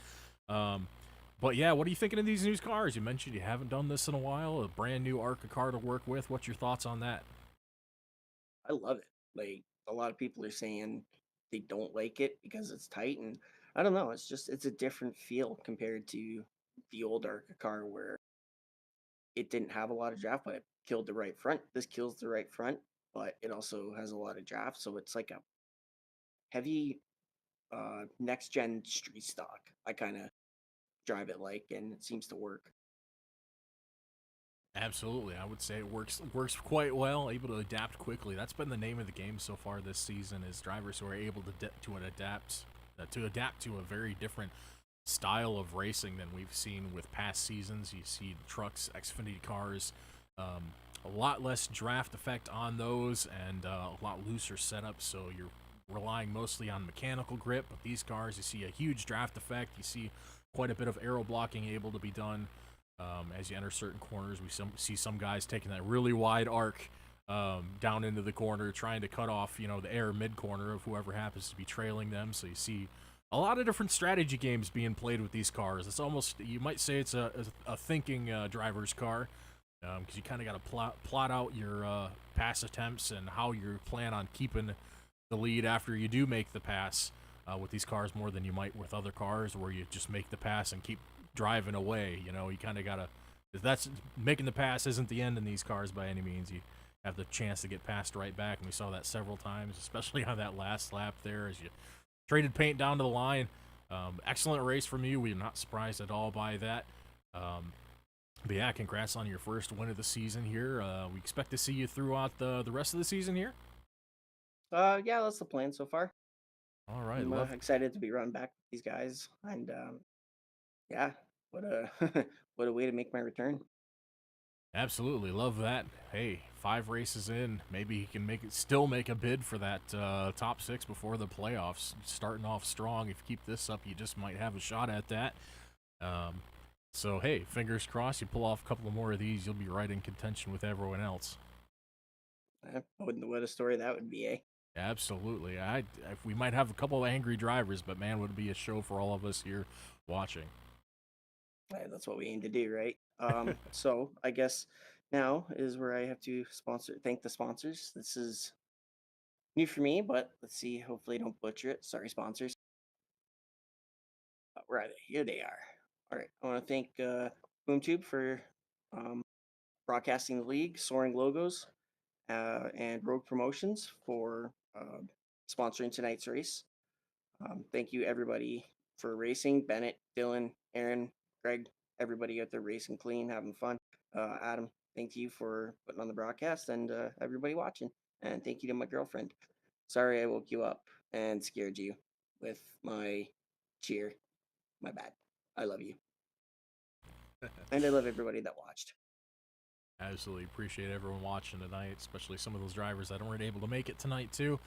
But yeah, what are you thinking of these new cars? You mentioned you haven't done this in a while. A brand new ARCA car to work with. What's your thoughts on that? I love it. Like a lot of people are saying they don't like it because it's tight, and I don't know. It's a different feel compared to the old ARCA car where it didn't have a lot of draft, but it killed the right front. This kills the right front, but it also has a lot of draft, so it's like a heavy next gen street stock. I kind of drive it like, and it seems to work. Absolutely, I would say it works quite well. Able to adapt quickly. That's been the name of the game so far this season. Is drivers who are able to adapt to a very different style of racing than we've seen with past seasons. You see trucks, Xfinity cars, a lot less draft effect on those, and a lot looser setup. So you're relying mostly on mechanical grip. But these cars, you see a huge draft effect. You see quite a bit of aero blocking able to be done as you enter certain corners. We see some guys taking that really wide arc down into the corner, trying to cut off, the air mid corner of whoever happens to be trailing them. So you see a lot of different strategy games being played with these cars. It's almost, you might say it's a thinking driver's car, because you kind of got to plot out your pass attempts and how you plan on keeping the lead after you do make the pass with these cars, more than you might with other cars where you just make the pass and keep driving away. You kind of got to, that's making the pass isn't the end in these cars by any means. You have the chance to get passed right back, and we saw that several times, especially on that last lap there as you traded paint down to the line. Excellent race from you. We're not surprised at all by that. But yeah, congrats on your first win of the season here. We expect to see you throughout the rest of the season here. Yeah, that's the plan so far. All right, I'm love. excited to be running back with these guys, and yeah, what a what a way to make my return. Absolutely love that. Hey, 5 races in, maybe he can still make a bid for that top 6 before the playoffs. Starting off strong. If you keep this up, you just might have a shot at that. So hey, fingers crossed. You pull off a couple more of these, you'll be right in contention with everyone else. What a story that would be, eh? Absolutely. We might have a couple of angry drivers, but man, would it be a show for all of us here watching. That's what we aim to do, right? So I guess now is where I have to thank the sponsors. This is new for me, but let's see. Hopefully, I don't butcher it. Sorry, sponsors. Where are they? Here they are. All right. I want to thank BoomTube for um, broadcasting the league, Soaring Logos, and Rogue Promotions for sponsoring tonight's race. Thank you, everybody, for racing. Bennett, Dylan, Aaron, Greg, everybody out there racing clean, having fun. Adam, thank you for putting on the broadcast, and everybody watching. And thank you to my girlfriend. Sorry I woke you up and scared you with my cheer. My bad. I love you. And I love everybody that watched. Absolutely appreciate everyone watching tonight, especially some of those drivers that weren't able to make it tonight too.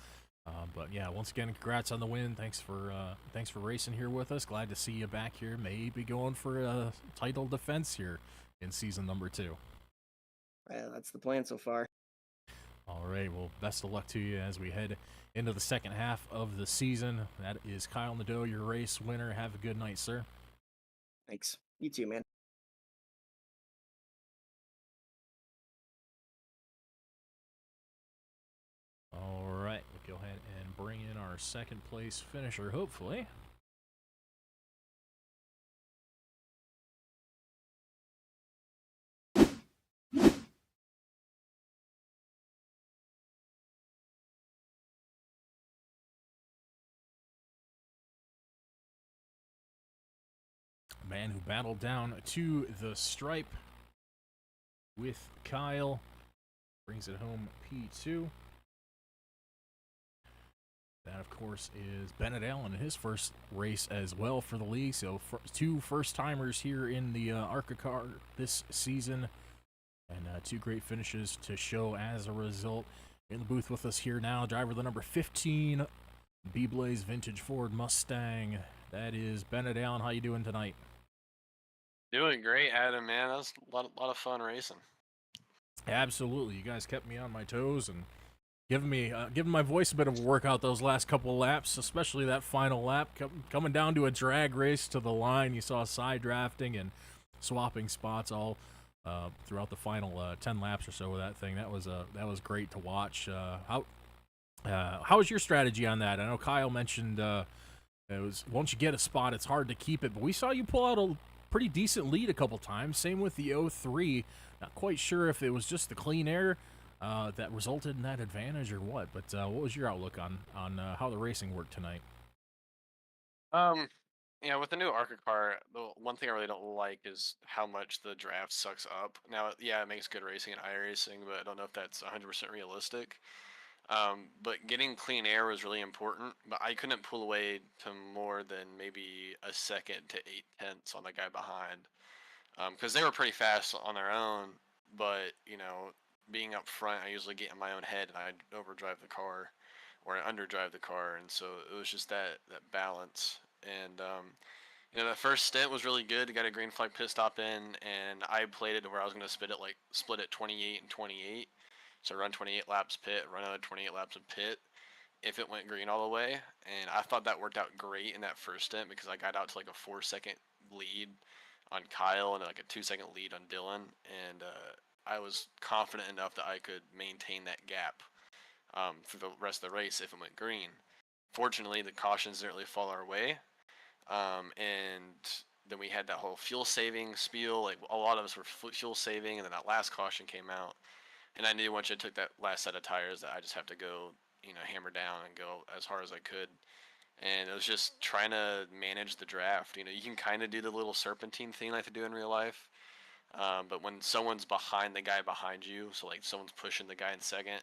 But yeah, once again, congrats on the win. Thanks for racing here with us. Glad to see you back here. Maybe going for a title defense here in season number 2. That's the plan so far. All right. Well, best of luck to you as we head into the second half of the season. That is Kyle Nadeau, your race winner. Have a good night, sir. Thanks. You too, man. All right. We'll go ahead and bring in our second place finisher, hopefully. Man who battled down to the stripe with Kyle. Brings it home P2. That, of course, is Bennett Allen in his first race as well for the league. So 2 first-timers here in the ARCA car this season. And 2 great finishes to show as a result. In the booth with us here now, driver the number 15, B-Blaze Vintage Ford Mustang. That is Bennett Allen. How you doing tonight? Doing great, Adam, man. That was a lot of fun racing. Absolutely. You guys kept me on my toes and giving my voice a bit of a workout those last couple of laps, especially that final lap. Coming down to a drag race to the line, you saw side drafting and swapping spots all throughout the final 10 laps or so of that thing. That was great to watch. How was your strategy on that? I know Kyle mentioned it was once you get a spot, it's hard to keep it, but we saw you pull out a pretty decent lead a couple times. Same with the 03. Not quite sure if it was just the clean air that resulted in that advantage or what, but what was your outlook on how the racing worked tonight? Yeah, with the new ARCA car, the one thing I really don't like is how much the draft sucks up. Now, yeah, it makes good racing in iRacing, but I don't know if that's 100% realistic. But getting clean air was really important. But I couldn't pull away to more than maybe a second to 8/10 on the guy behind, because they were pretty fast on their own. But being up front, I usually get in my own head and I'd overdrive the car, or I underdrive the car, and so it was just that balance. And that first stint was really good. Got a green flag pit stop in, and I played it where I was going to split it 28 and 28. So run 28 laps pit, run another 28 laps of pit if it went green all the way. And I thought that worked out great in that first stint because I got out to like a 4-second lead on Kyle and like a 2-second lead on Dylan. And I was confident enough that I could maintain that gap for the rest of the race if it went green. Fortunately, the cautions didn't really fall our way. And then we had that whole fuel saving spiel. Like a lot of us were fuel saving, and then that last caution came out. And I knew once I took that last set of tires that I just have to go, hammer down and go as hard as I could. And it was just trying to manage the draft. You can kind of do the little serpentine thing like they do in real life. But when someone's behind the guy behind you, so like someone's pushing the guy in second,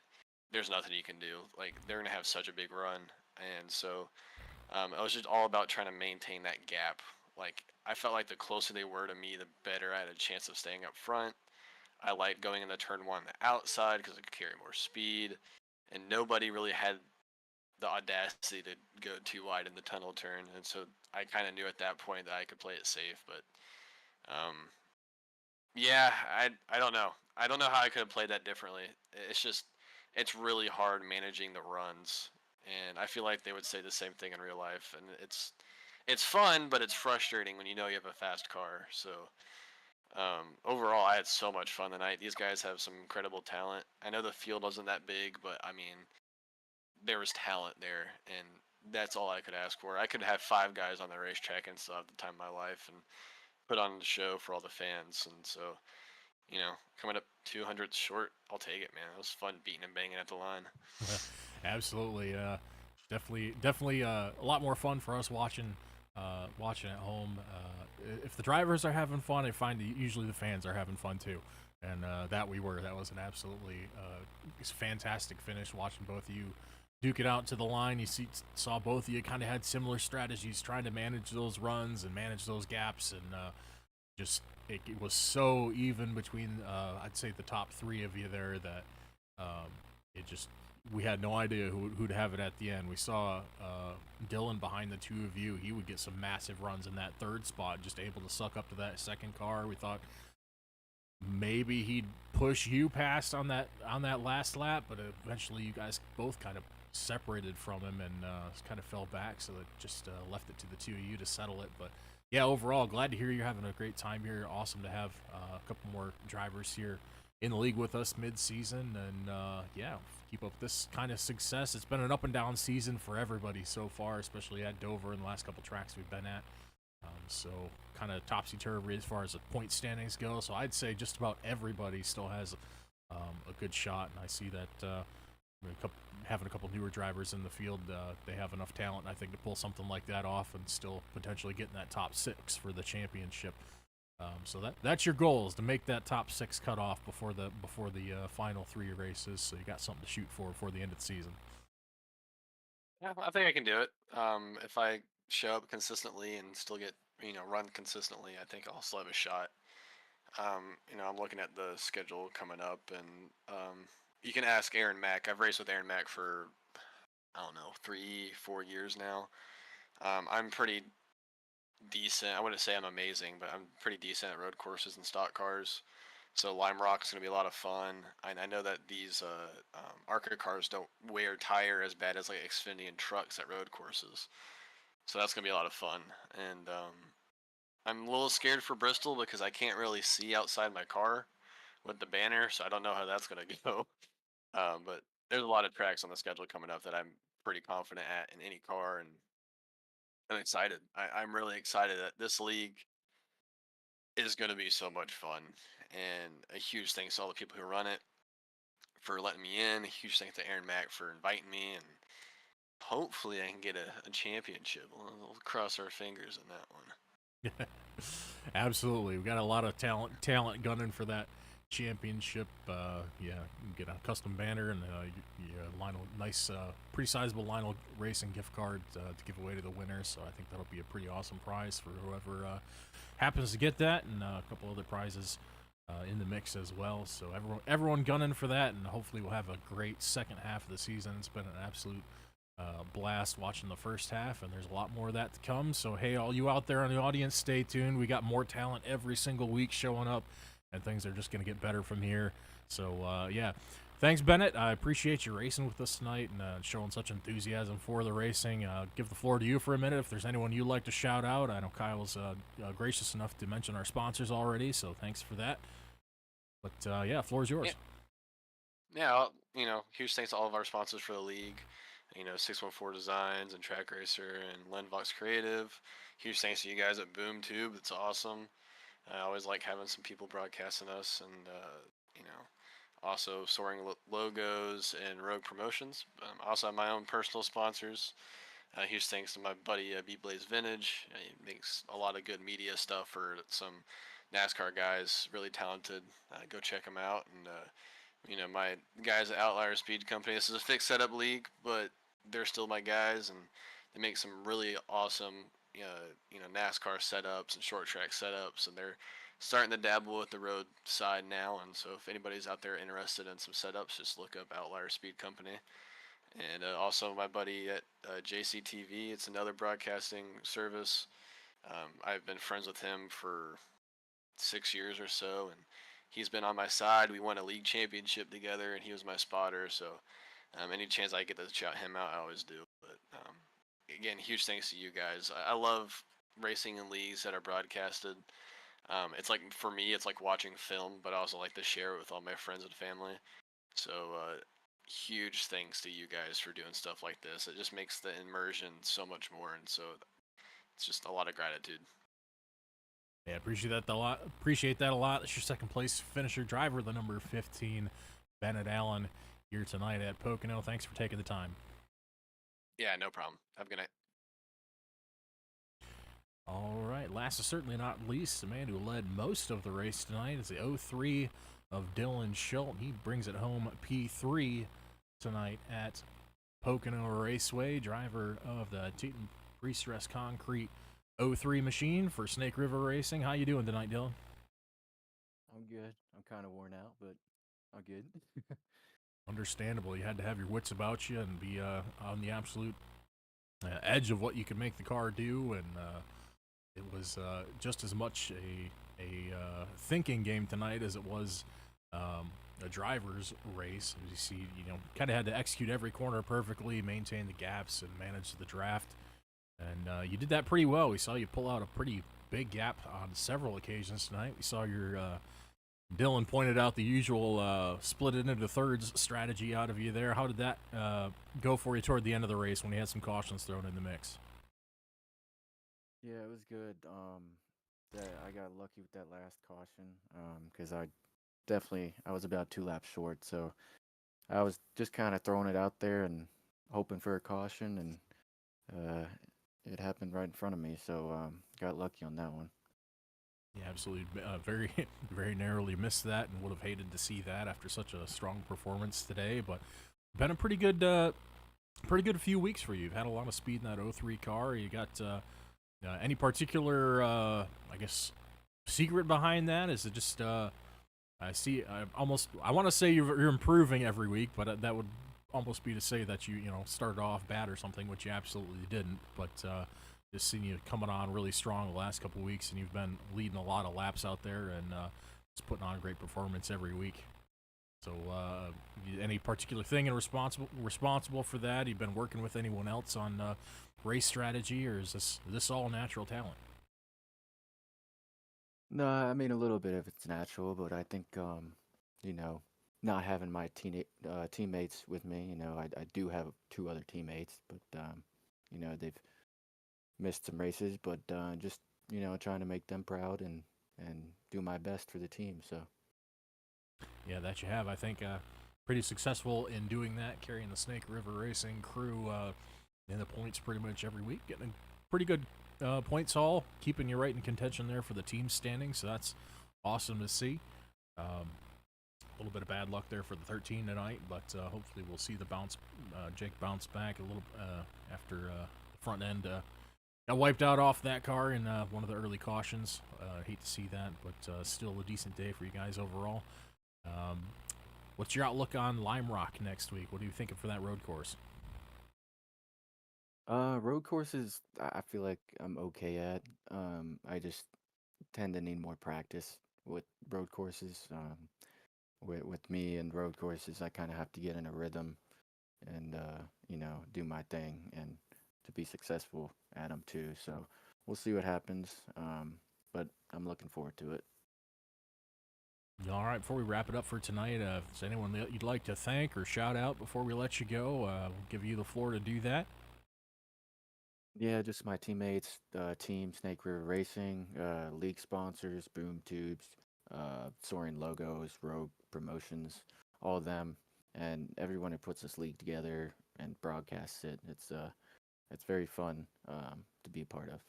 there's nothing you can do. Like they're gonna have such a big run, and so it was just all about trying to maintain that gap. Like I felt like the closer they were to me, the better I had a chance of staying up front. I liked going in the turn one on the outside because I could carry more speed, and nobody really had the audacity to go too wide in the tunnel turn, and so I kind of knew at that point that I could play it safe. But yeah, I don't know. I don't know how I could have played that differently. It's really hard managing the runs, and I feel like they would say the same thing in real life. And it's fun, but it's frustrating when you know you have a fast car. So overall, I had so much fun tonight. These guys have some incredible talent. I know the field wasn't that big, but I mean, there was talent there, and that's all I could ask for. I could have 5 guys on the racetrack and still have the time of my life and put on the show for all the fans. And so, coming up 200 short, I'll take it, man. It was fun beating and banging at the line. Absolutely, definitely a lot more fun for us watching at home. If the drivers are having fun, I find that usually the fans are having fun too, and that was an absolutely fantastic finish. Watching both of you duke it out to the line, saw both of you kind of had similar strategies, trying to manage those runs and manage those gaps, and it was so even between I'd say the top 3 of you there that we had no idea who'd have it at the end. We saw Dylan behind the 2 of you. He would get some massive runs in that 3rd spot, just able to suck up to that 2nd car. We thought maybe he'd push you past on that last lap, but eventually you guys both kind of separated from him and kind of fell back, so it just left it to the 2 of you to settle it. But yeah, overall, glad to hear you're having a great time here. Awesome to have a couple more drivers here in the league with us mid-season, and yeah, keep up this kind of success. It's been an up and down season for everybody so far, especially at Dover and the last couple tracks we've been at. So kind of topsy-turvy as far as the point standings go. So I'd say just about everybody still has a good shot, and I see that having a couple newer drivers in the field, they have enough talent, I think, to pull something like that off and still potentially get in that top 6 for the championship. So that's your goal, is to make that top 6 cutoff before the final 3 races. So you got something to shoot for the end of the season. Yeah, I think I can do it. If I show up consistently and still get run consistently, I think I'll still have a shot. I'm looking at the schedule coming up, and you can ask Aaron Mack. I've raced with Aaron Mack for, I don't know, 3-4 years now. I'm pretty decent. I wouldn't say I'm amazing, but I'm pretty decent at road courses and stock cars. So Lime Rock's going to be a lot of fun. I know that these ARCA cars don't wear tire as bad as like Xfinity and trucks at road courses. So that's going to be a lot of fun. And I'm a little scared for Bristol because I can't really see outside my car with the banner, so I don't know how that's going to go. But there's a lot of tracks on the schedule coming up that I'm pretty confident at in any car, and I'm excited. I'm really excited that this league is going to be so much fun. And a huge thanks to all the people who run it for letting me in. A huge thanks to Aaron Mack for inviting me, and hopefully I can get a championship. We'll cross our fingers on that one. Absolutely, we've got a lot of talent gunning for that championship. You can get a custom banner and Lionel, nice, pretty sizable Lionel Racing gift card to give away to the winner. So I think that'll be a pretty awesome prize for whoever happens to get that, and a couple other prizes in the mix as well. So everyone gunning for that, and hopefully we'll have a great second half of the season. It's been an absolute blast watching the first half, and there's a lot more of that to come. So hey, all you out there in the audience, stay tuned. We got more talent every single week showing up, and things are just going to get better from here. So yeah, thanks, Bennett. I appreciate you racing with us tonight and showing such enthusiasm for the racing. Give the floor to you for a minute if there's anyone you'd like to shout out. I know Kyle was gracious enough to mention our sponsors already, so thanks for that. But yeah, floor is yours. Yeah, huge thanks to all of our sponsors for the league. 614 Designs and Track Racer and Lenvox Creative. Huge thanks to you guys at BoomTube. It's awesome. I always like having some people broadcasting us, and also Soaring Logos and Rogue Promotions. I also have my own personal sponsors. Huge thanks to my buddy B-Blaze Vintage. He makes a lot of good media stuff for some NASCAR guys, really talented. Go check him out. And my guys at Outlier Speed Company. This is a fixed setup league, but they're still my guys, and they make some really awesome NASCAR setups and short track setups, and they're starting to dabble with the road side now. And so if anybody's out there interested in some setups, just look up Outlier Speed Company. And also my buddy at JCTV, it's another broadcasting service. I've been friends with him for 6 years or so, and he's been on my side. We won a league championship together, and he was my spotter. So any chance I get to shout him out, I always do. But again, huge thanks to you guys. I love racing in leagues that are broadcasted. It's like, for me, it's like watching film, but I also like to share it with all my friends and family. So huge thanks to you guys for doing stuff like this. It just makes the immersion so much more, and so it's just a lot of gratitude. Yeah, appreciate that a lot. Appreciate that a lot. It's your second place finisher driver, the number 15, Bennett Allen, here tonight at Pocono. Thanks for taking the time. Yeah, no problem. Have a good night. All right, last but certainly not least, the man who led most of the race tonight is the 03 of Dylan Schultz. He brings it home P3 tonight at Pocono Raceway, driver of the Teton Pre-Stress Concrete 03 machine for Snake River Racing. How you doing tonight, Dylan? I'm good. I'm kind of worn out, but I'm good. Understandable. You had to have your wits about you and be on the absolute edge of what you could make the car do, and it was just as much a thinking game tonight as it was a driver's race. As you see, kind of had to execute every corner perfectly, maintain the gaps, and manage the draft. And you did that pretty well. We saw you pull out a pretty big gap on several occasions tonight. We saw your Dylan pointed out the usual split it into thirds strategy out of you there. How did that go for you toward the end of the race when you had some cautions thrown in the mix? Yeah, it was good. I got lucky with that last caution because I was about 2 laps short, so I was just kind of throwing it out there and hoping for a caution, and it happened right in front of me, so got lucky on that one. Yeah, absolutely. Very, very narrowly missed that, and would have hated to see that after such a strong performance today. But been a pretty good few weeks for you. You've had a lot of speed in that 03 car. You got any particular, I guess, secret behind that? Is it just I want to say you're improving every week, but that would almost be to say that you started off bad or something, which you absolutely didn't. But just seeing you coming on really strong the last couple of weeks, and you've been leading a lot of laps out there, and just putting on a great performance every week. So any particular thing and responsible for that? You've been working with anyone else on race strategy, or is this all natural talent? No, I mean, a little bit of it's natural, but I think not having my teammates with me, I do have 2 other teammates, but they've missed some races, but just trying to make them proud and do my best for the team. So yeah, that you have. I think pretty successful in doing that, carrying the Snake River Racing crew in the points pretty much every week, getting a pretty good points haul, keeping you right in contention there for the team standing. So that's awesome to see. little bit of bad luck there for the 13 tonight, but hopefully we'll see the Jake bounce back a little after the front end got wiped out off that car in one of the early cautions. Hate to see that, but still a decent day for you guys overall. What's your outlook on Lime Rock next week? What are you thinking for that road course? Road courses, I feel like I'm okay at. I just tend to need more practice with road courses. With me and road courses, I kind of have to get in a rhythm and do my thing and to be successful at them too. So we'll see what happens. But I'm looking forward to it. All right, before we wrap it up for tonight, is anyone that you'd like to thank or shout out before we let you go? We'll give you the floor to do that. Yeah, just my teammates, Team Snake River Racing, league sponsors, Boom Tubes, Soaring Logos, Rogue Promotions, all of them, and everyone who puts this league together and broadcasts it. It's very fun to be a part of.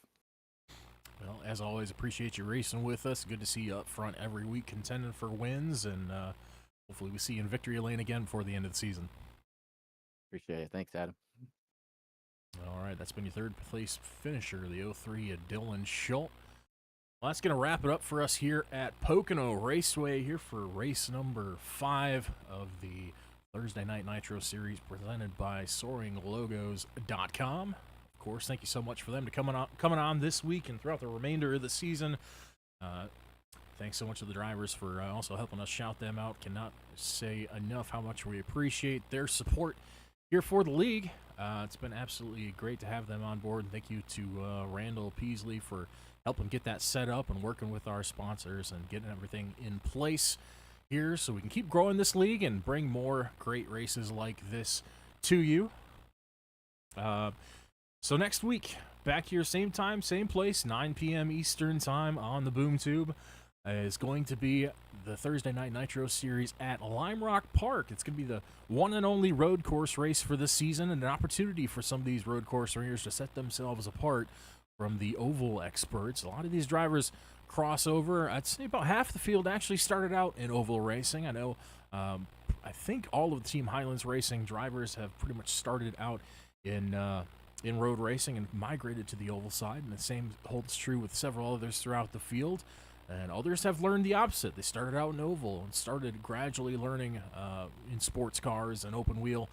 Well, as always, appreciate you racing with us. Good to see you up front every week contending for wins, and hopefully we see you in victory lane again before the end of the season. Appreciate it. Thanks, Adam. All right, that's been your third place finisher, the 03 Dylan Schultz. Well, that's going to wrap it up for us here at Pocono Raceway here for race number 5 of the Thursday Night Nitro Series presented by SoaringLogos.com. Of course, thank you so much for them to coming on this week and throughout the remainder of the season. Thanks so much to the drivers for also helping us shout them out. Cannot say enough how much we appreciate their support here for the league. It's been absolutely great to have them on board. And thank you to Randall Peasley for helping get that set up and working with our sponsors and getting everything in place here so we can keep growing this league and bring more great races like this to you. So next week, back here, same time, same place, 9 p.m. Eastern time on the Boom Tube, is going to be the Thursday Night Nitro Series at Lime Rock Park. It's going to be the one and only road course race for this season, and an opportunity for some of these road course racers to set themselves apart from the oval experts. A lot of these drivers cross over. I'd say about half the field actually started out in oval racing. I know, I think all of the Team Highlands Racing drivers have pretty much started out in road racing and migrated to the oval side, and the same holds true with several others throughout the field. And others have learned the opposite. They started out in oval and started gradually learning in sports cars and open wheel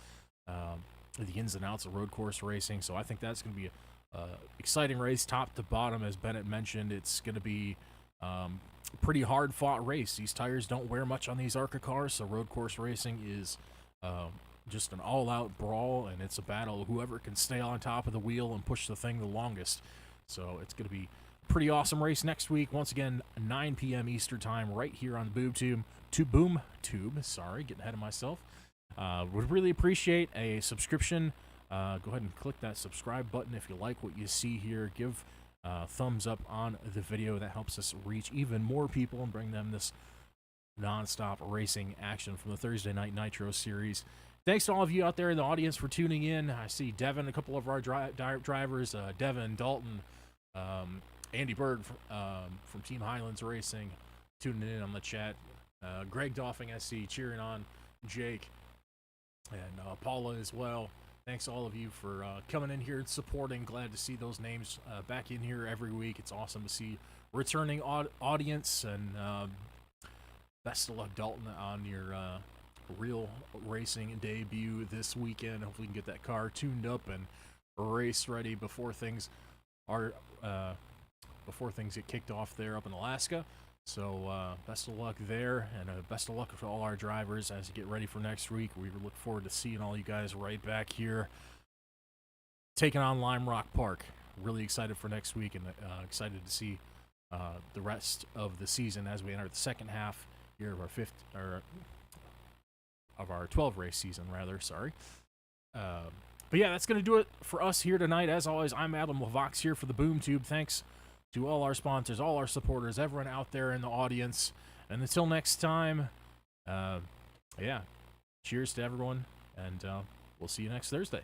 the ins and outs of road course racing. So I think that's going to be an exciting race top to bottom. As Bennett mentioned, it's going to be a pretty hard fought race. These tires don't wear much on these ARCA cars, so road course racing is just an all-out brawl, and it's a battle. Whoever can stay on top of the wheel and push the thing the longest. So it's going to be a pretty awesome race next week. Once again, 9 p.m. Eastern time, right here on the Boom Tube. Sorry, getting ahead of myself. Would really appreciate a subscription. Go ahead and click that subscribe button if you like what you see here. Give thumbs up on the video. That helps us reach even more people and bring them this non-stop racing action from the Thursday Night Nitro Series. Thanks to all of you out there in the audience for tuning in. I see Devin, a couple of our drivers, Devin, Dalton, Andy Berg from Team Highlands Racing, tuning in on the chat. Greg Doffing, I see, cheering on Jake, and Paula as well. Thanks to all of you for coming in here and supporting. Glad to see those names back in here every week. It's awesome to see returning audience, and best of luck, Dalton, on your real racing debut this weekend. Hopefully we can get that car tuned up and race ready before things get kicked off there up in Alaska. So best of luck there, and best of luck for all our drivers as you get ready for next week. We look forward to seeing all you guys right back here taking on Lime Rock Park. Really excited for next week, and excited to see the rest of the season as we enter the second half here of our 12 race season, rather. Sorry. But yeah, that's going to do it for us here tonight. As always, I'm Adam LaVox here for the Boom Tube. Thanks to all our sponsors, all our supporters, everyone out there in the audience. And until next time, yeah, cheers to everyone, and we'll see you next Thursday.